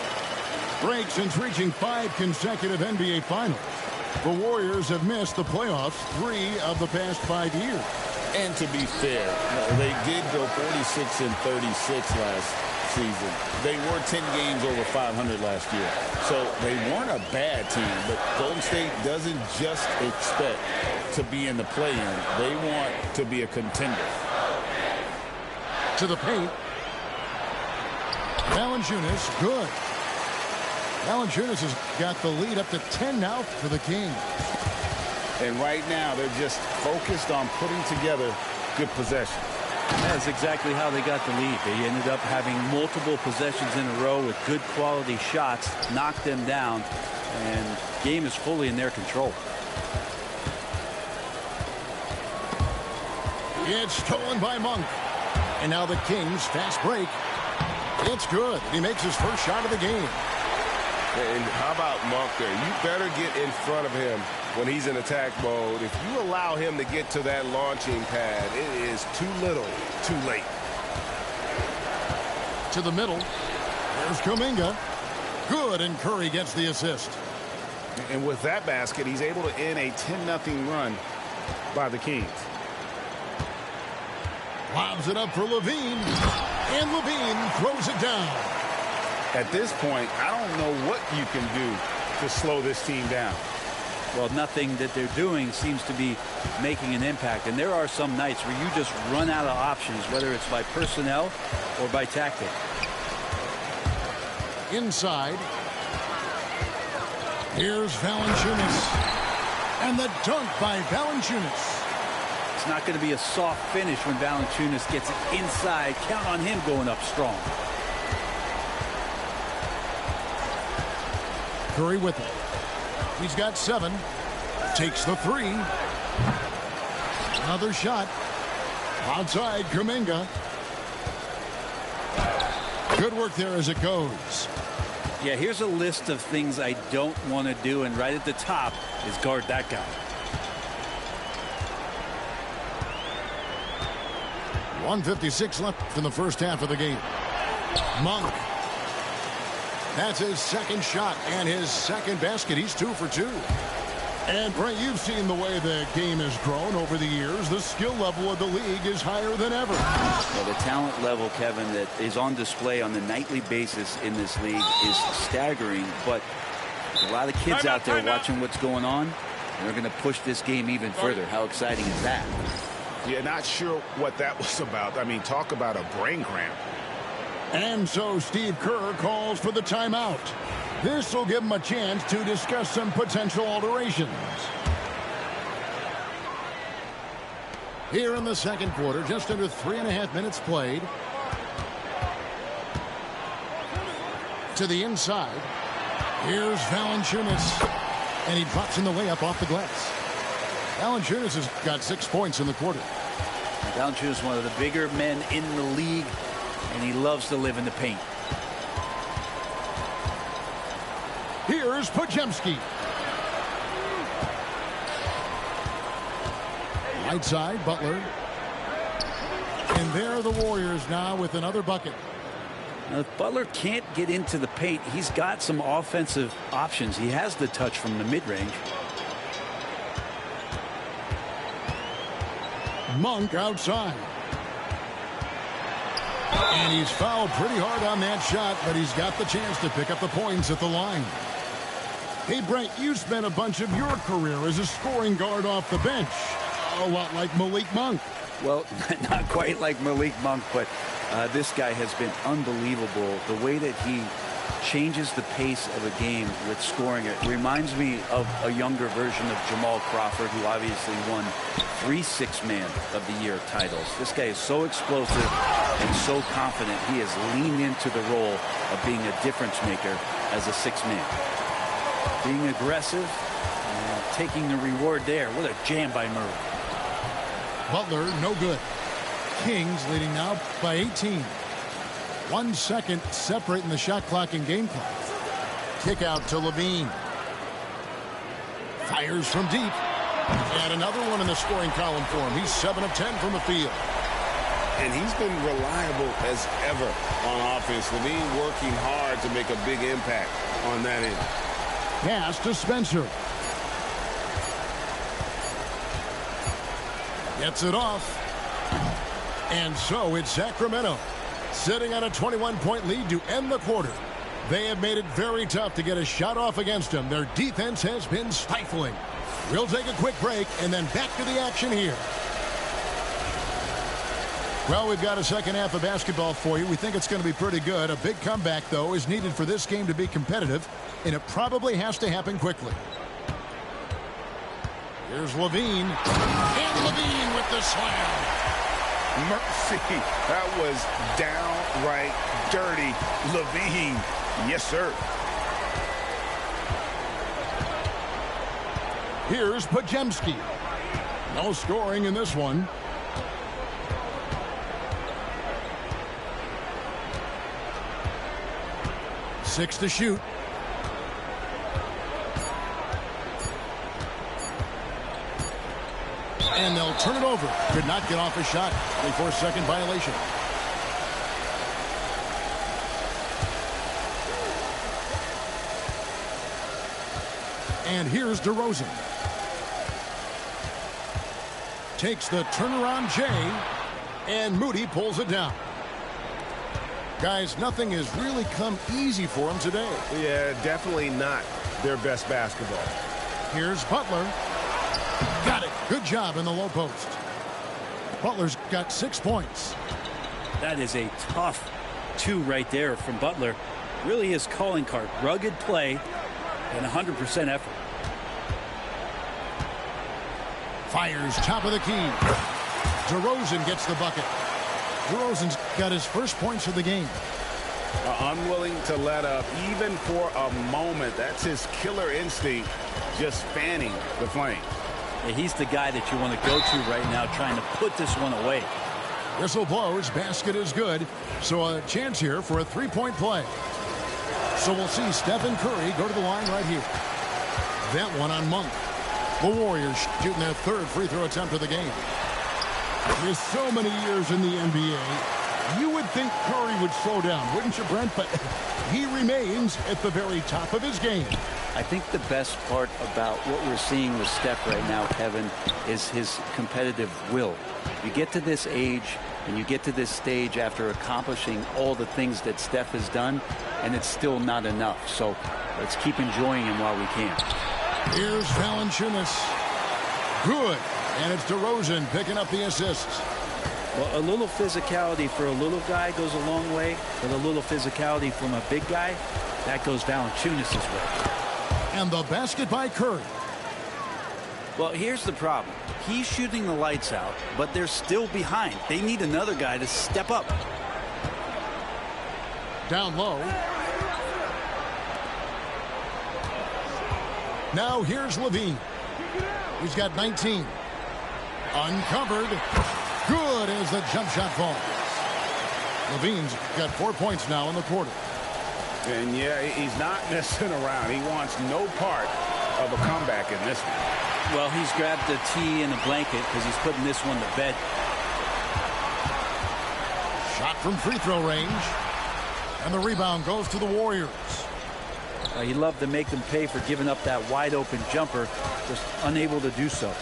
Break since reaching 5 consecutive NBA Finals. The Warriors have missed the playoffs 3 of the past 5 years. And to be fair, they did go 46-36 last season. They were 10 games over 500 last year. So they weren't a bad team, but Golden State doesn't just expect to be in the play-in. They want to be a contender. To the paint. Valanciunas, good. Valanciunas has got the lead up to 10 now for the Kings. And right now, they're just focused on putting together good possession. That's exactly how they got the lead. They ended up having multiple possessions in a row with good quality shots, knocked them down, and game is fully in their control. It's stolen by Monk. And now the Kings fast break. It's good. He makes his first shot of the game. And how about Monk there? You better get in front of him when he's in attack mode. If you allow him to get to that launching pad, it is too little, too late. To the middle. There's Kuminga. Good, and Curry gets the assist. And with that basket, he's able to end a 10-0 run by the Kings. Lobs it up for LaVine. And LaVine throws it down. At this point, I don't know what you can do to slow this team down. Well, nothing that they're doing seems to be making an impact. And there are some nights where you just run out of options, whether it's by personnel or by tactic. Inside. Here's Valanciunas. And the dunk by Valanciunas. It's not going to be a soft finish when Valanciunas gets it inside. Count on him going up strong. Curry with it. He's got 7. Takes the 3. Another shot. Outside, Kuminga. Good work there as it goes. Yeah, here's a list of things I don't want to do, and right at the top is guard that guy. 1:56 left in the first half of the game. Monk. That's his second shot and his second basket. He's 2 for 2. And Brent, you've seen the way the game has grown over the years. The skill level of the league is higher than ever. Well, the talent level, Kevin, that is on display on the nightly basis in this league is staggering. But a lot of kids out there watching what's going on, and they're going to push this game even further. How exciting is that? Yeah, not sure what that was about. I mean, talk about a brain cramp. And so Steve Kerr calls for the timeout. This will give them a chance to discuss some potential alterations. Here in the second quarter, just under 3.5 minutes played. To the inside. Here's Valanciunas. And he drops in the layup off the glass. Valanciunas has got 6 points in the quarter. Valanciunas is one of the bigger men in the league, and he loves to live in the paint. Here's Podziemski. Right side, Butler. And there are the Warriors now with another bucket. Now, if Butler can't get into the paint, he's got some offensive options. He has the touch from the mid-range. Monk outside. And he's fouled pretty hard on that shot, but he's got the chance to pick up the points at the line. Hey, Brent, you spent a bunch of your career as a scoring guard off the bench. A lot like Malik Monk. Well, not quite like Malik Monk, but this guy has been unbelievable. The way that he changes the pace of a game with scoring. It reminds me of a younger version of Jamal Crawford, who obviously won 3 Sixth-Man of the Year titles. This guy is so explosive and so confident. He has leaned into the role of being a difference maker as a sixth man. Being aggressive, taking the reward there. What a jam by Murray. Butler, no good. Kings leading now by 18. 1 second separating the shot clock and game clock. Kick out to Levine. Fires from deep. And another one in the scoring column for him. He's 7 of 10 from the field. And he's been reliable as ever on offense. Levine working hard to make a big impact on that end. Pass to Spencer. Gets it off. And so it's Sacramento sitting on a 21-point lead to end the quarter. They have made it very tough to get a shot off against them. Their defense has been stifling. We'll take a quick break and then back to the action here. Well, we've got a second half of basketball for you. We think it's going to be pretty good. A big comeback, though, is needed for this game to be competitive, and it probably has to happen quickly. Here's Levine. And Levine with the slam. Mercy, that was downright dirty. Levine, yes, sir. Here's Podziemski. No scoring in this one. Six to shoot. And they'll turn it over. Could not get off a shot. 24-second violation. And here's DeRozan. Takes the turnaround Jay. And Moody pulls it down. Guys, nothing has really come easy for him today. Yeah, definitely not their best basketball. Here's Butler. Got it. Good job in the low post. Butler's got 6 points. That is a tough 2 right there from Butler. Really his calling card. Rugged play and 100% effort. Fires top of the key. DeRozan gets the bucket. DeRozan's got his first points of the game. Unwilling to let up even for a moment. That's his killer instinct, just fanning the flame. Yeah, he's the guy that you want to go to right now, trying to put this one away. Whistle blows. Basket is good. So a chance here for a 3-point play. So we'll see Stephen Curry go to the line right here. That one on Monk. The Warriors shooting their 3rd free throw attempt of the game. With so many years in the NBA, you would think Curry would slow down, wouldn't you, Brent? But he remains at the very top of his game. I think the best part about what we're seeing with Steph right now, Kevin, is his competitive will. You get to this age and you get to this stage after accomplishing all the things that Steph has done, and it's still not enough. So let's keep enjoying him while we can. Here's Valanciunas. Good. And it's DeRozan picking up the assists. Well, a little physicality for a little guy goes a long way, but a little physicality from a big guy That goes Valanciunas' way. And the basket by Curry. Well, here's the problem. He's shooting the lights out, but they're still behind. They need another guy to step up. Down low. Now here's Levine. He's got 19. Uncovered. Good as the jump shot falls. Levine's got 4 points now in the quarter. And yeah, he's not messing around. He wants no part of a comeback in this one. Well, he's grabbed a tee and a blanket because he's putting this one to bed. Shot from free throw range. And the rebound goes to the Warriors. He'd love to make them pay for giving up that wide open jumper, just unable to do so.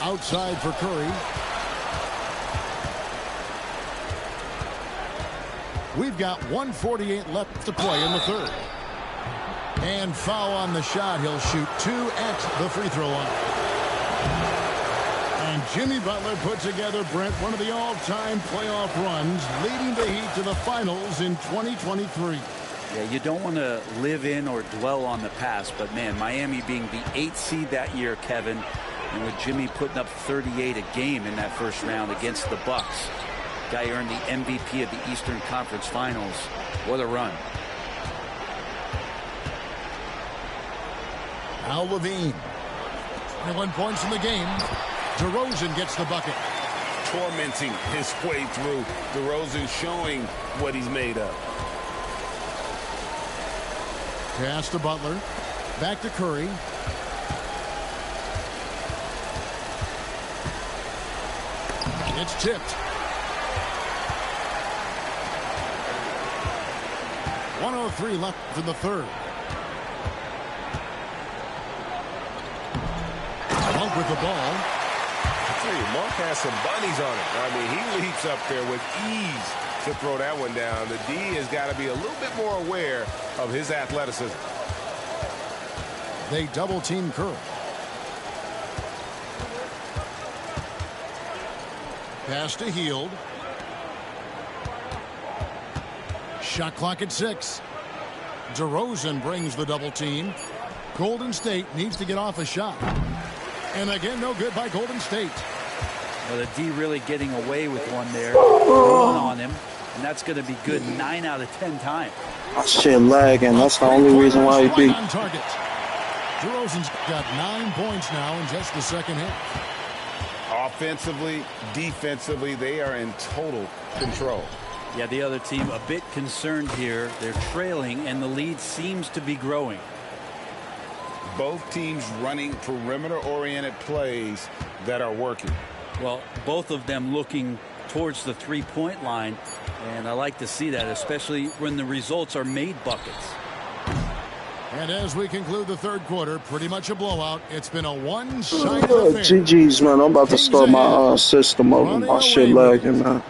Outside for Curry. We've got 1:48 left to play in the third. And foul on the shot. He'll shoot 2 at the free throw line. And Jimmy Butler put together, Brent, one of the all-time playoff runs, leading the Heat to the finals in 2023. Yeah, you don't want to live in or dwell on the past, but man, Miami being the 8th seed that year, Kevin, and with Jimmy putting up 38 a game in that first round against the Bucks. Guy earned the MVP of the Eastern Conference Finals. What a run. Now Levine. 21 points in the game. DeRozan gets the bucket. Tormenting his way through. DeRozan showing what he's made of. Pass to Butler. Back to Curry. It's tipped. 1:03 left in the third. Monk with the ball. I tell you, Monk has some bunnies on it. I mean, he leaps up there with ease to throw that one down. The D has got to be a little bit more aware of his athleticism. They double team Curry. Pass to Hield. Shot clock at 6. DeRozan brings the double team. Golden State needs to get off a shot. And again, no good by Golden State. Well, the D really getting away with one there. Rolling on him. And that's going to be good 9 out of 10 times. That shit lagging. That's the only reason why he beat. On target. DeRozan's got 9 points now in just the second half. Offensively, defensively, they are in total control. Yeah, the other team a bit concerned here. They're trailing, and the lead seems to be growing. Both teams running perimeter-oriented plays that are working. Well, both of them looking towards the three-point line, and I like to see that, especially when the results are made buckets. And as we conclude the third quarter, pretty much a blowout. It's been a one-sided affair. GG's, man. I'm about to start my system over. My shit lagging, man.